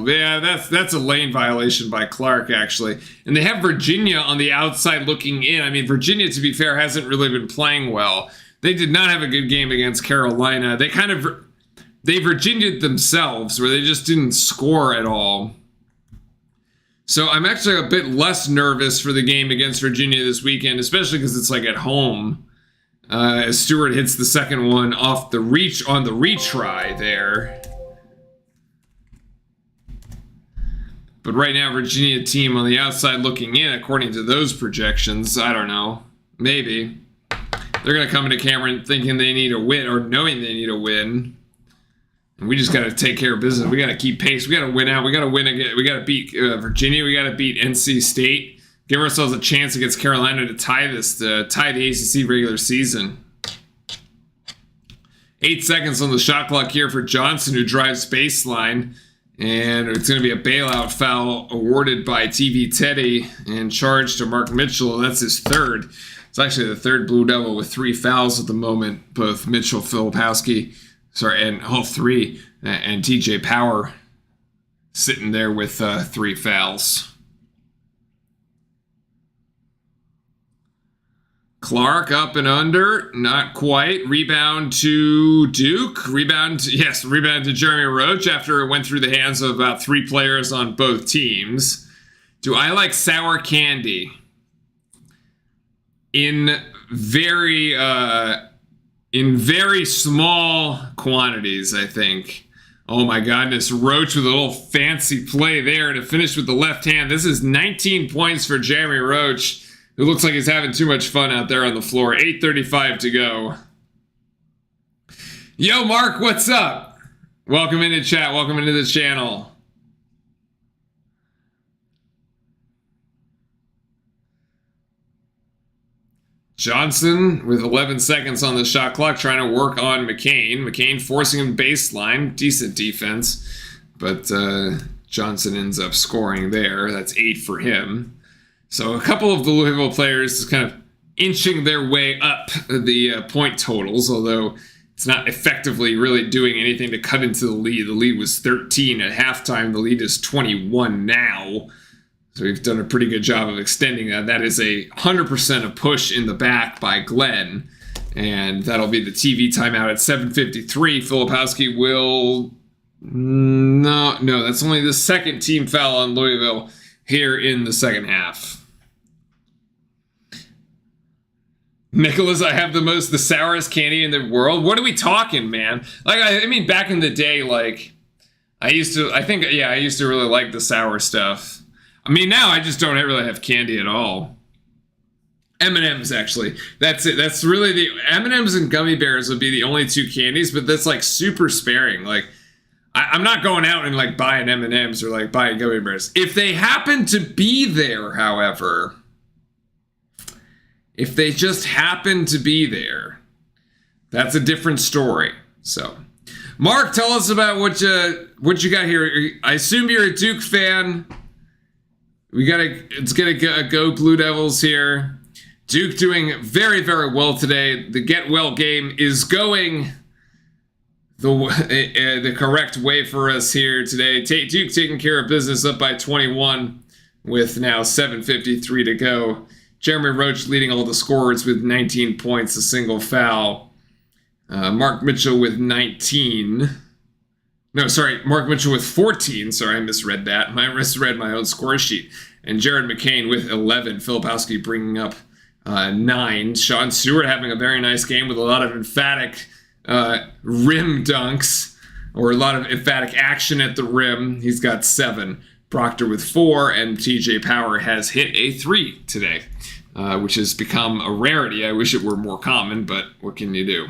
Speaker 1: Yeah, that's a lane violation by Clark, actually. And they have Virginia on the outside looking in. I mean, Virginia, to be fair, hasn't really been playing well. They did not have a good game against Carolina. They Virginia'd themselves, where they just didn't score at all. So I'm actually a bit less nervous for the game against Virginia this weekend, especially because it's like at home. As Stewart hits the second one off the retry there. But right now, Virginia team on the outside looking in, according to those projections. I don't know. Maybe. They're going to come into Cameron thinking they need a win, or knowing they need a win. And we just got to take care of business. We got to keep pace. We got to win out. We got to win again. We got to beat Virginia. We got to beat NC State. Give ourselves a chance against Carolina to tie the ACC regular season. 8 seconds on the shot clock here for Johnson, who drives baseline. And it's going to be a bailout foul awarded by TV Teddy and charged to Mark Mitchell. That's his third. It's actually the third Blue Devil with 3 fouls at the moment. Both Mitchell, Filipowski, and all 3, and TJ Power sitting there with 3 fouls. Clark up and under, not quite. Rebound to Duke. Rebound to Jeremy Roach after it went through the hands of about 3 players on both teams. Do I like sour candy? In very small quantities, I think. Oh my goodness, Roach with a little fancy play there to finish with the left hand. This is 19 points for Jeremy Roach, who looks like he's having too much fun out there on the floor. 8:35 to go. Yo, Mark, what's up? Welcome into chat. Welcome into the channel. Johnson with 11 seconds on the shot clock trying to work on McCain. McCain forcing him baseline. Decent defense. But Johnson ends up scoring there. That's 8 for him. So a couple of the Louisville players just kind of inching their way up the point totals, although it's not effectively really doing anything to cut into the lead. The lead was 13 at halftime. The lead is 21 now. So we've done a pretty good job of extending that. That is 100% a push in the back by Glenn. And that'll be the TV timeout at 7:53. Filipowski will... No, that's only the second team foul on Louisville here in the second half. Nicholas, I have the sourest candy in the world. What are we talking, man? Like, I mean, back in the day, like, I used to really like the sour stuff. I mean, now I just don't really have candy at all. M&M's, actually. That's it. That's really the... M&M's and gummy bears would be the only 2 candies, but that's, like, super sparing. Like, I'm not going out and, like, buying M&M's or, like, buying gummy bears. If they happen to be there, however... If they just happen to be there, that's a different story. So, Mark, tell us about what you got here. I assume you're a Duke fan. It's gonna go Blue Devils here. Duke doing very, very well today. The get well game is going the correct way for us here today. Duke taking care of business, up by 21 with now 7:53 to go. Jeremy Roach leading all the scorers with 19 points, a single foul. Mark Mitchell with 19. No, sorry, Mark Mitchell with 14. Sorry, I misread that. I misread my own score sheet. And Jared McCain with 11. Filipowski bringing up 9. Sean Stewart having a very nice game with a lot of emphatic rim dunks, or a lot of emphatic action at the rim. He's got 7. Proctor with 4, and TJ Power has hit a 3 today, which has become a rarity. I wish it were more common, but what can you do?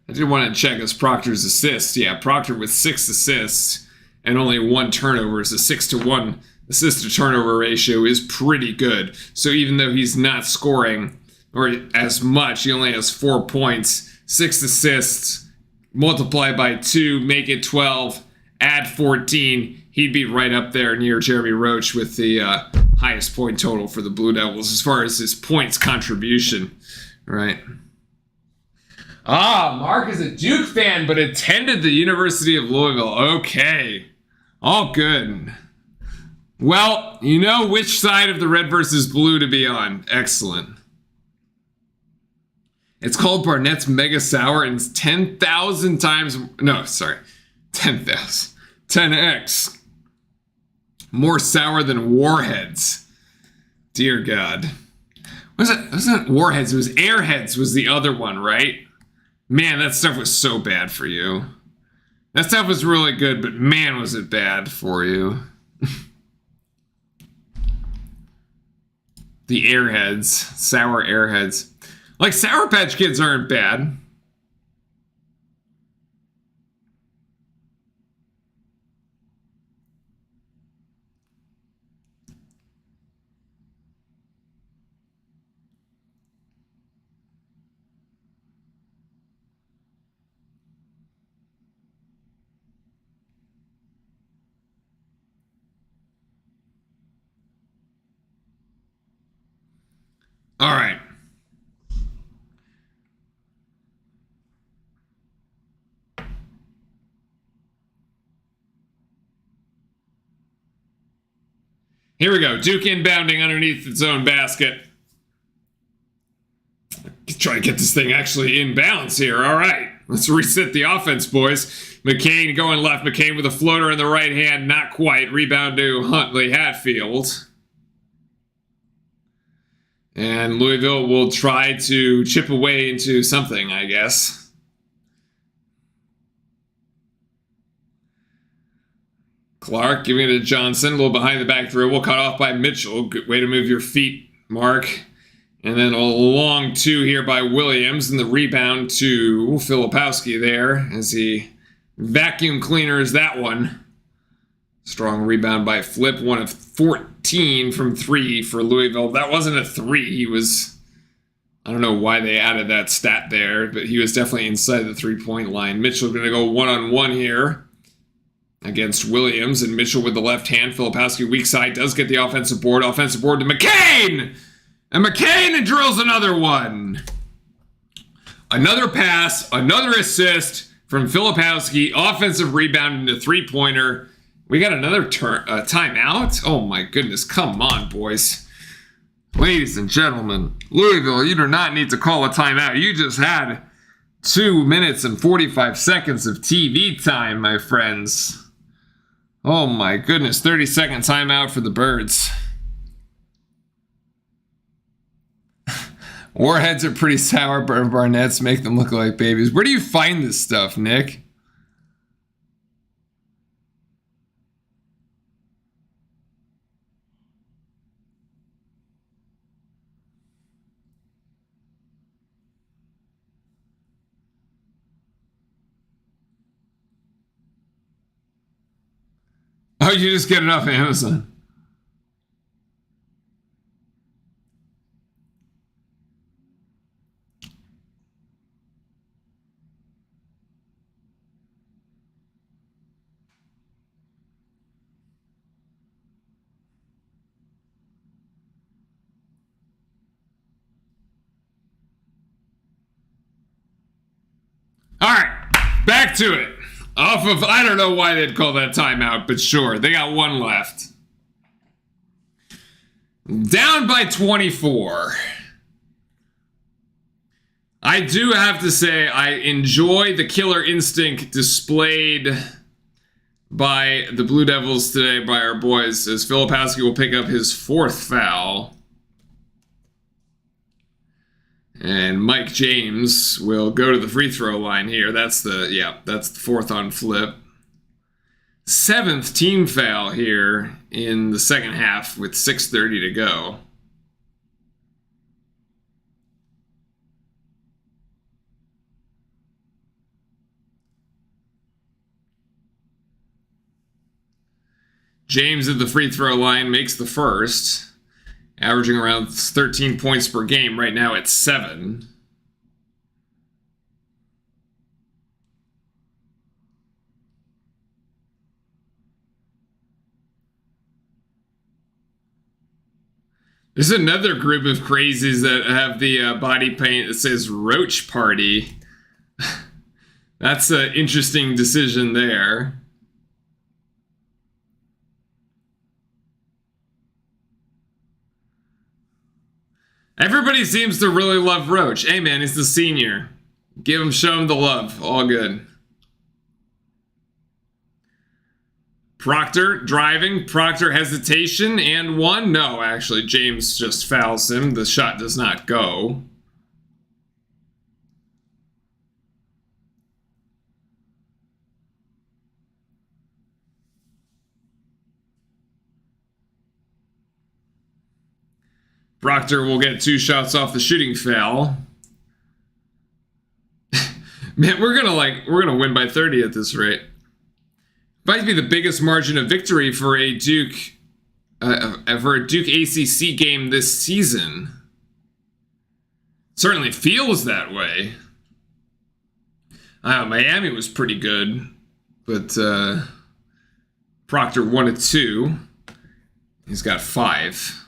Speaker 1: I did want to check as Proctor's assists. Yeah, Proctor with 6 assists and only 1 turnover is a 6-to-1 assist to turnover ratio is pretty good. So even though he's not scoring or as much, he only has 4 points, 6 assists, multiply by 2, make it 12, add 14. He'd be right up there near Jeremy Roach with the highest point total for the Blue Devils as far as his points contribution, right? Mark is a Duke fan, but attended the University of Louisville. Okay. All good. Well, you know which side of the red versus blue to be on. Excellent. It's called Barnett's Mega Sour and it's 10,000 times... No, sorry. 10,000. 10x. More sour than Warheads. Dear God. It wasn't Warheads, it was Airheads was the other one, right? Man, that stuff was so bad for you. That stuff was really good, but man, was it bad for you. The Airheads. Sour Airheads. Like, Sour Patch Kids aren't bad. All right. Here we go. Duke inbounding underneath its own basket. Try to get this thing actually in bounds here. All right. Let's reset the offense, boys. McCain going left. McCain with a floater in the right hand. Not quite. Rebound to Huntley Hatfield. And Louisville will try to chip away into something, I guess. Clark giving it to Johnson. A little behind the back dribble. Cut off by Mitchell. Good way to move your feet, Mark. And then a long 2 here by Williams. And the rebound to Filipowski there as he vacuum cleaners that one. Strong rebound by Flip. 1 of 14 from 3 for Louisville. That wasn't a 3. He was... I don't know why they added that stat there, but he was definitely inside the 3-point line. Mitchell going to go one-on-one here against Williams. And Mitchell with the left hand. Filipowski weak side does get the offensive board. Offensive board to McCain! And McCain drills another one. Another pass. Another assist from Filipowski. Offensive rebound into 3-pointer. We got another timeout? Oh my goodness, come on, boys. Ladies and gentlemen, Louisville, you do not need to call a timeout. You just had 2 minutes and 45 seconds of TV time, my friends. Oh my goodness, 30-second timeout for the Birds. Warheads are pretty sour, but Barnett's make them look like babies. Where do you find this stuff, Nick? Oh, you just get it off Amazon. All right, back to it. Off of, I don't know why they'd call that timeout, but sure, they got 1 left. Down by 24. I do have to say, I enjoy the killer instinct displayed by the Blue Devils today by our boys, as Filipowski will pick up his 4th foul. And Mike James will go to the free throw line here. That's the 4th on Flip. 7th team foul here in the second half with 6:30 to go. James at the free throw line makes the first, averaging around 13 points per game. Right now it's 7. There's another group of crazies that have the body paint that says Roach Party. That's an interesting decision there. Everybody seems to really love Roach. Hey man, he's the senior. Show him the love. All good. Proctor driving, Proctor hesitation, and 1. No, actually, James just fouls him. The shot does not go. Proctor will get 2 shots off the shooting foul. Man, we're gonna win by 30 at this rate. Might be the biggest margin of victory for a Duke ACC game this season. Certainly feels that way. Miami was pretty good, but Proctor 1 of 2. He's got 5.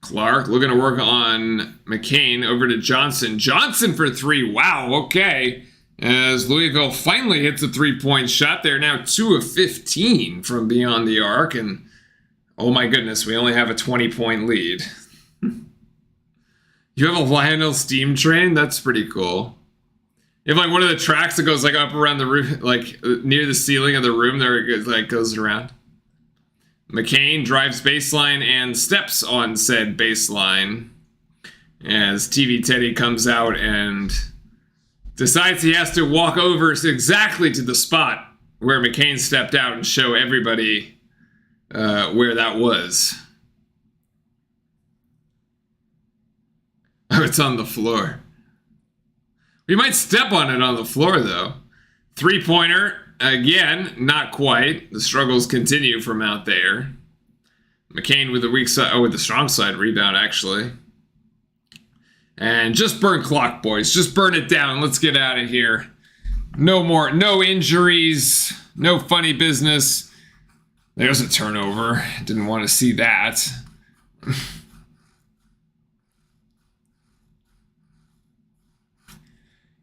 Speaker 1: Clark looking to work on McCain, over to Johnson. Johnson for 3. Wow, okay. As Louisville finally hits a 3-point shot. They're now 2 of 15 from beyond the arc. And oh my goodness, we only have a 20-point lead. You have a Lionel steam train? That's pretty cool. You have like one of the tracks that goes like up around the roof, like near the ceiling of the room there, it like goes around. McCain drives baseline and steps on said baseline as TV Teddy comes out and decides he has to walk over exactly to the spot where McCain stepped out and show everybody where that was. Oh, it's on the floor. We might step on it on the floor, though. 3-pointer. Again, not quite. The struggles continue from out there. McCain with the weak side, with the strong side rebound, actually. And just burn clock, boys. Just burn it down. Let's get out of here. No injuries, no funny business. There's a turnover. Didn't want to see that.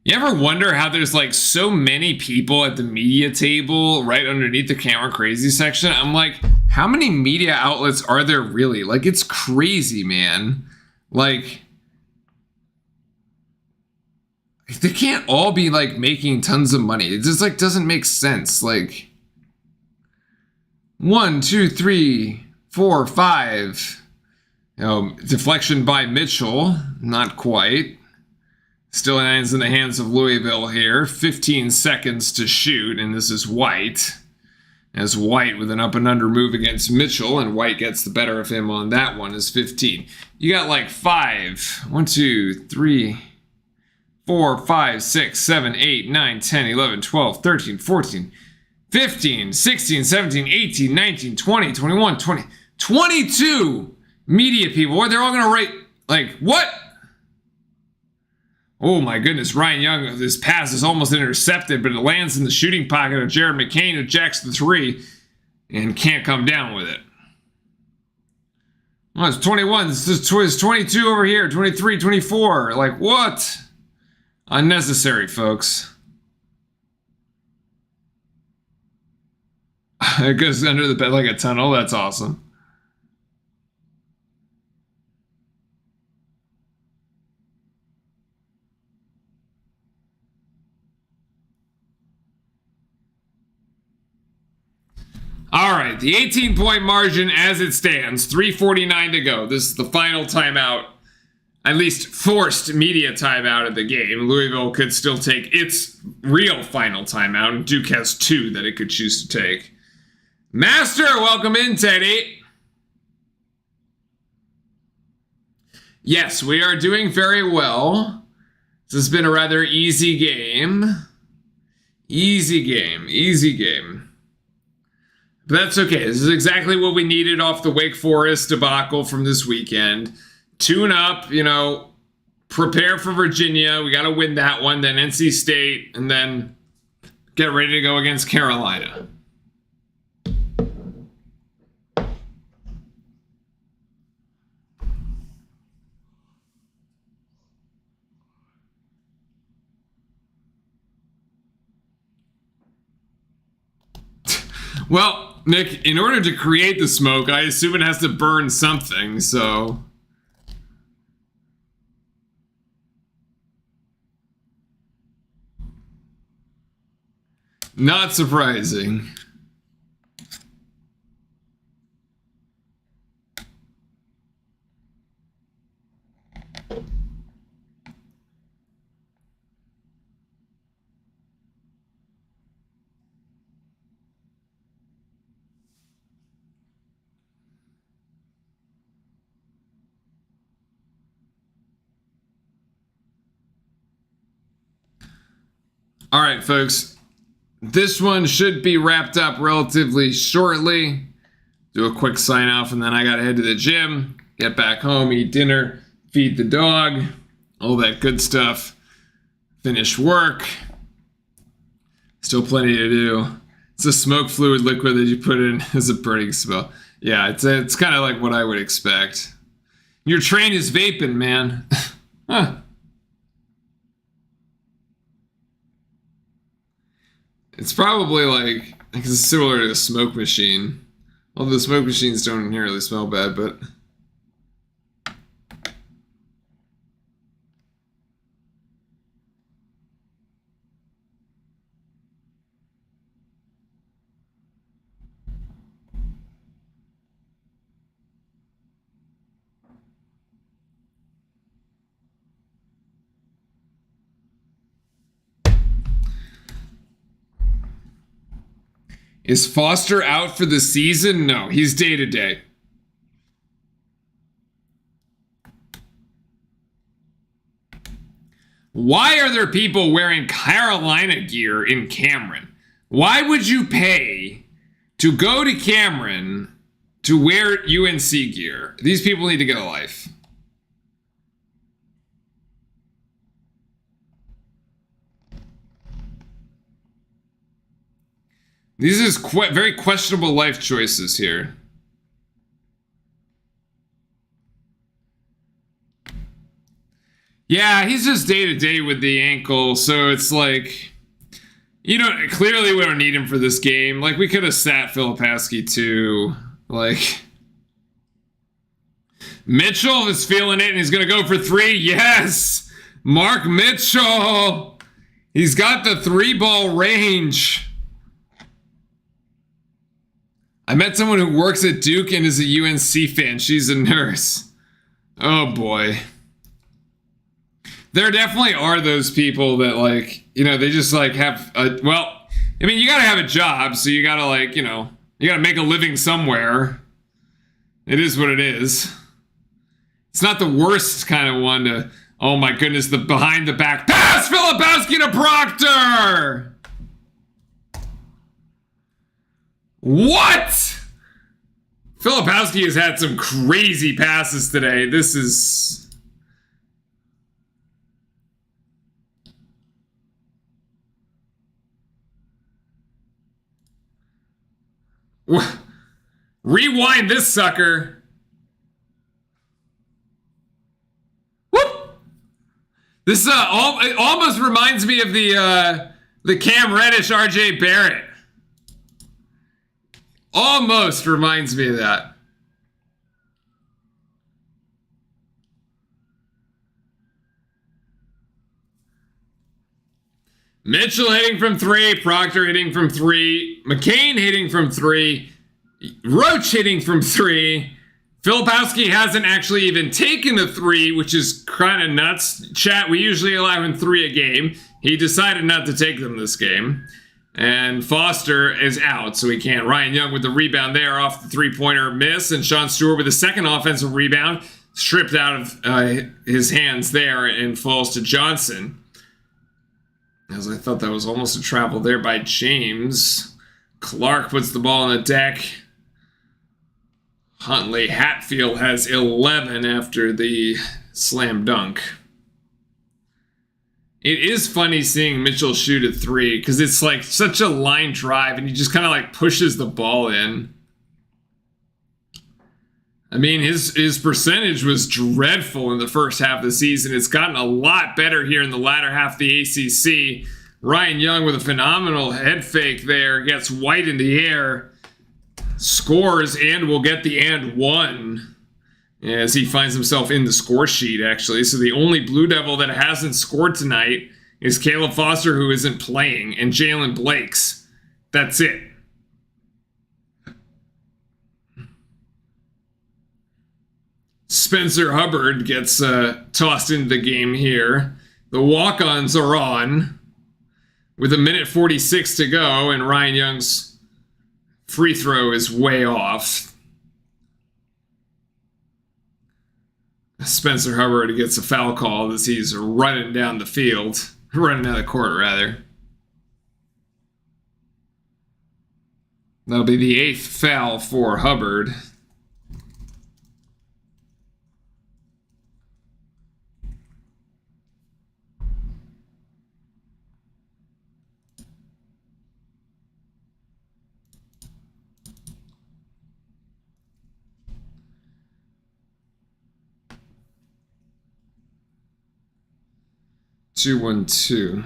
Speaker 1: You ever wonder how there's like so many people at the media table right underneath the camera crazy section? I'm like, how many media outlets are there really? Like, it's crazy, man. Like, they can't all be like making tons of money. It just like doesn't make sense. Like 1, 2, 3, 4, 5. Deflection by Mitchell. Not quite. Still ends in the hands of Louisville here. 15 seconds to shoot, and this is White. As White with an up and under move against Mitchell, and White gets the better of him on that one, is 15. You got like 5. 1, 2, 3, 4, 5, 6, 7, 8, 9, 10, 11, 12, 13, 14, 15, 16, 17, 18, 19, 20, 21, 20, 22 media people. They're all going to write, like, what? Oh my goodness, Ryan Young, this pass is almost intercepted, but it lands in the shooting pocket of Jared McCain, who jacks the 3 and can't come down with it. Well, it's 21, it's 22 over here, 23, 24. Like, what? Unnecessary, folks. It goes under the bed like a tunnel. That's awesome. All right, the 18-point margin as it stands, 3:49 to go. This is the final timeout, at least forced media timeout of the game. Louisville could still take its real final timeout, and Duke has 2 that it could choose to take. Master, welcome in, Teddy. Yes, we are doing very well. This has been a rather easy game. Easy game. But that's okay. This is exactly what we needed off the Wake Forest debacle from this weekend. Tune up, prepare for Virginia. We got to win that one, then NC State, and then get ready to go against Carolina. Well, Nick, in order to create the smoke, I assume it has to burn something, so... Not surprising. All right, folks. This one should be wrapped up relatively shortly. Do a quick sign off, and then I gotta head to the gym, get back home, eat dinner, feed the dog, all that good stuff. Finish work. Still plenty to do. It's a smoke fluid liquid that you put in as a burning smell. Yeah, it's kind of like what I would expect. Your train is vaping, man. Huh. It's probably like it's similar to a smoke machine. Although the smoke machines don't inherently smell bad, but... Is Foster out for the season? No, he's day-to-day. Why are there people wearing Carolina gear in Cameron? Why would you pay to go to Cameron to wear UNC gear? These people need to get a life. These are very questionable life choices here. Yeah, he's just day-to-day with the ankle, so it's like... clearly we don't need him for this game. Like, we could have sat Filipowski too. Like... Mitchell is feeling it, and he's going to go for 3. Yes! Mark Mitchell! He's got the 3-ball range. I met someone who works at Duke and is a UNC fan. She's a nurse. Oh, boy. There definitely are those people that, like, they just, like, have a... Well, I mean, you gotta have a job, so you gotta, like, you gotta make a living somewhere. It is what it is. It's not the worst kind of one to... Oh, my goodness, the behind-the-back pass! Filipowski to Proctor! What? Filipowski has had some crazy passes today. This is... Rewind this sucker. Whoop! This it almost reminds me of the Cam Reddish RJ Barrett. Almost reminds me of that. Mitchell hitting from 3, Proctor hitting from 3, McCain hitting from 3, Roach hitting from 3. Filipowski hasn't actually even taken a 3, which is kind of nuts. Chat, we usually allow him 3 a game. He decided not to take them this game. And Foster is out, so he can't. Ryan Young with the rebound there off the 3-pointer miss, and Sean Stewart with the second offensive rebound. stripped out of his hands there and falls to Johnson. As I thought that was almost a travel there by James. Clark puts the ball on the deck. Huntley Hatfield has 11 after the slam dunk. It is funny seeing Mitchell shoot a 3 because it's like such a line drive and he just kind of like pushes the ball in. I mean, his percentage was dreadful in the first half of the season. It's gotten a lot better here in the latter half of the ACC. Ryan Young with a phenomenal head fake there, gets White in the air, scores, and will get the and one as he finds himself in the score sheet, actually. So the only Blue Devil that hasn't scored tonight is Caleb Foster, who isn't playing, and Jalen Blakes. That's it. Spencer Hubbard gets tossed into the game here. The walk-ons are on with 1:46 to go, and Ryan Young's free throw is way off. Spencer Hubbard gets a foul call as he's running down the field. Running down the court, rather. That'll be the 8th foul for Hubbard. Two, 1, 2.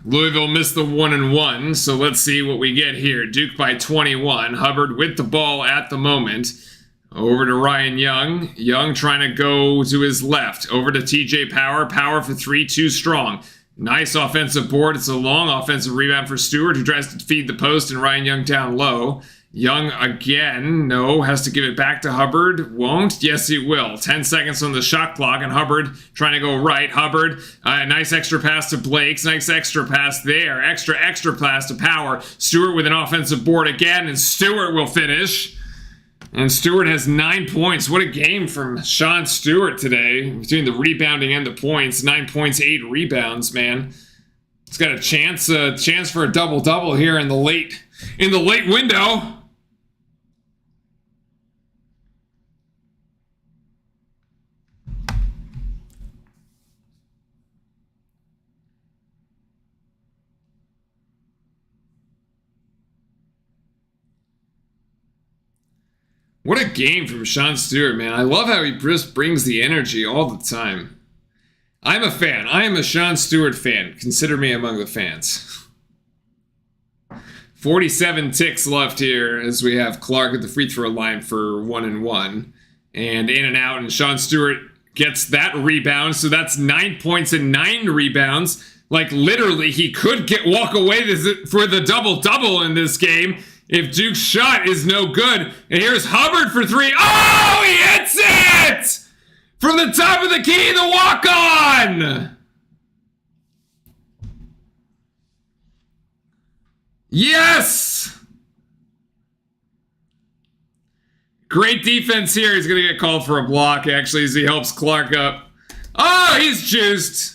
Speaker 1: Louisville missed the 1-and-1, so let's see what we get here. Duke by 21. Hubbard with the ball at the moment. Over to Ryan Young. Young trying to go to his left. Over to TJ Power. Power for 3, too strong. Nice offensive board. It's a long offensive rebound for Stewart, who tries to feed the post, and Ryan Young down low. Young again, no, has to give it back to Hubbard. Won't? Yes, he will. 10 seconds on the shot clock, and Hubbard trying to go right. Hubbard, nice extra pass to Blakes. Nice extra pass there. Extra pass to Power. Stewart with an offensive board again, and Stewart will finish. And Stewart has 9 points. What a game from Sean Stewart today, between the rebounding and the points. 9 points, 8 rebounds, man. He's got a chance for a double-double here in the late window. What a game from Sean Stewart, man. I love how he just brings the energy all the time. I'm a fan. I am a Sean Stewart fan. Consider me among the fans. 47 ticks left here as we have Clark at the free throw line for 1-and-1. And in and out, and Sean Stewart gets that rebound. So that's 9 points and 9 rebounds. Like, literally, he could walk away for the double-double in this game if Duke's shot is no good. And here's Hubbard for 3. Oh, he hits it! From the top of the key, the walk-on! Yes! Great defense here. He's going to get called for a block, actually, as he helps Clark up. Oh, he's juiced.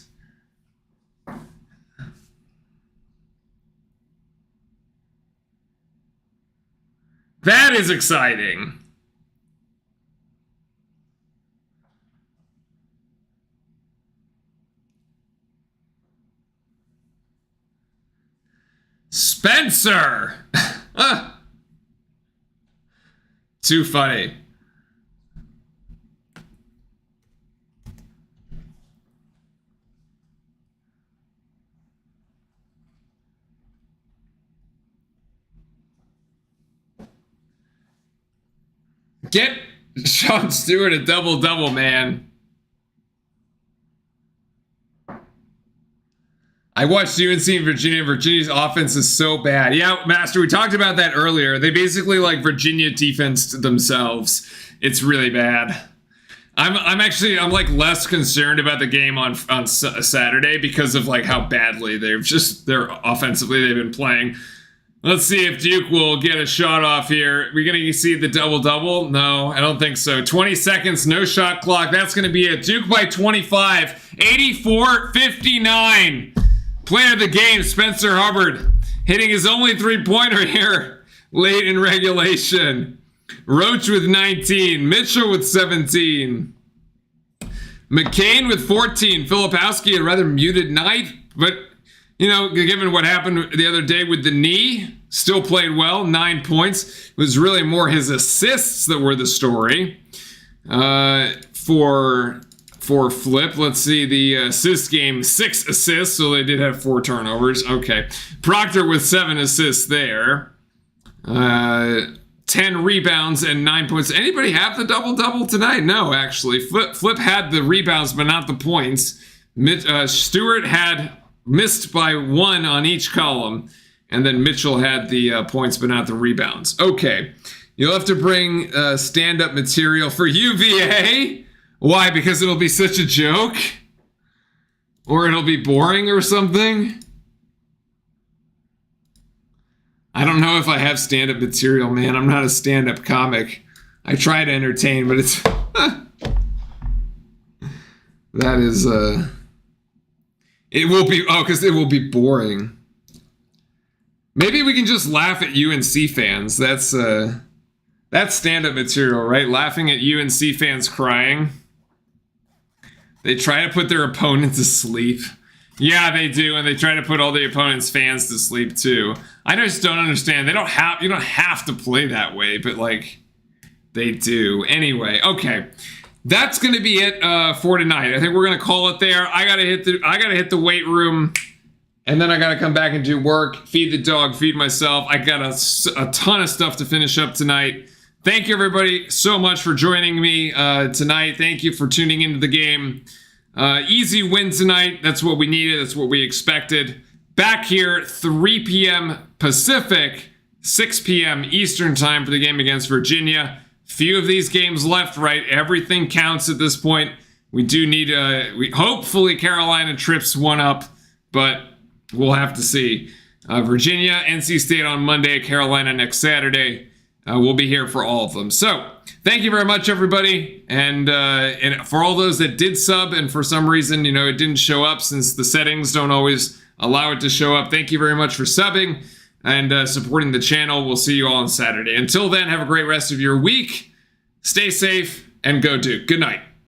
Speaker 1: That is exciting. Spencer! Too funny. Get Sean Stewart a double-double, man. I watched UNC and Virginia. Virginia's offense is so bad. Yeah, Master, we talked about that earlier. They basically like Virginia defense themselves. It's really bad. I'm like less concerned about the game on Saturday because of like how badly they're offensively they've been playing. Let's see if Duke will get a shot off here. We're going to see the double-double? No, I don't think so. 20 seconds, no shot clock. That's going to be it. Duke by 25. 84-59. Player of the game, Spencer Hubbard, hitting his only three-pointer here late in regulation. Roach with 19. Mitchell with 17. McCain with 14. Filipowski, a rather muted night, but, you know, given what happened the other day with the knee, still played well, 9 points. It was really more his assists that were the story. For Flip, let's see, the assist game, 6 assists, so they did have 4 turnovers. Okay. Proctor with 7 assists there. 10 rebounds and 9 points. Anybody have the double-double tonight? No, actually. Flip had the rebounds, but not the points. Stewart had missed by 1 on each column, and then Mitchell had the points, but not the rebounds. Okay. You'll have to bring stand-up material for UVA. Why? Because it'll be such a joke? Or it'll be boring or something? I don't know if I have stand-up material, man. I'm not a stand-up comic. I try to entertain, but it's... that is, It will be... Oh, because it will be boring. Maybe we can just laugh at UNC fans. That's stand-up material, right? Laughing at UNC fans crying. They try to put their opponent to sleep. Yeah, they do, and they try to put all the opponent's fans to sleep too. I just don't understand. You don't have to play that way, but like they do. Anyway, okay. That's gonna be it for tonight. I think we're gonna call it there. I gotta hit the weight room, and then I gotta come back and do work, feed the dog, feed myself. I got a ton of stuff to finish up tonight. Thank you everybody so much for joining me tonight. Thank you for tuning into the game. Easy win tonight. That's what we needed. That's what we expected. Back here, 3 p.m. Pacific, 6 p.m. Eastern time for the game against Virginia. Few of these games left, right? Everything counts at this point. We do need hopefully Carolina trips one up, but we'll have to see. Virginia, NC State on Monday, Carolina next Saturday. We'll be here for all of them. So, thank you very much, everybody. And for all those that did sub and for some reason, it didn't show up since the settings don't always allow it to show up. Thank you very much for subbing and supporting the channel. We'll see you all on Saturday. Until then, have a great rest of your week. Stay safe and go Duke. Good night.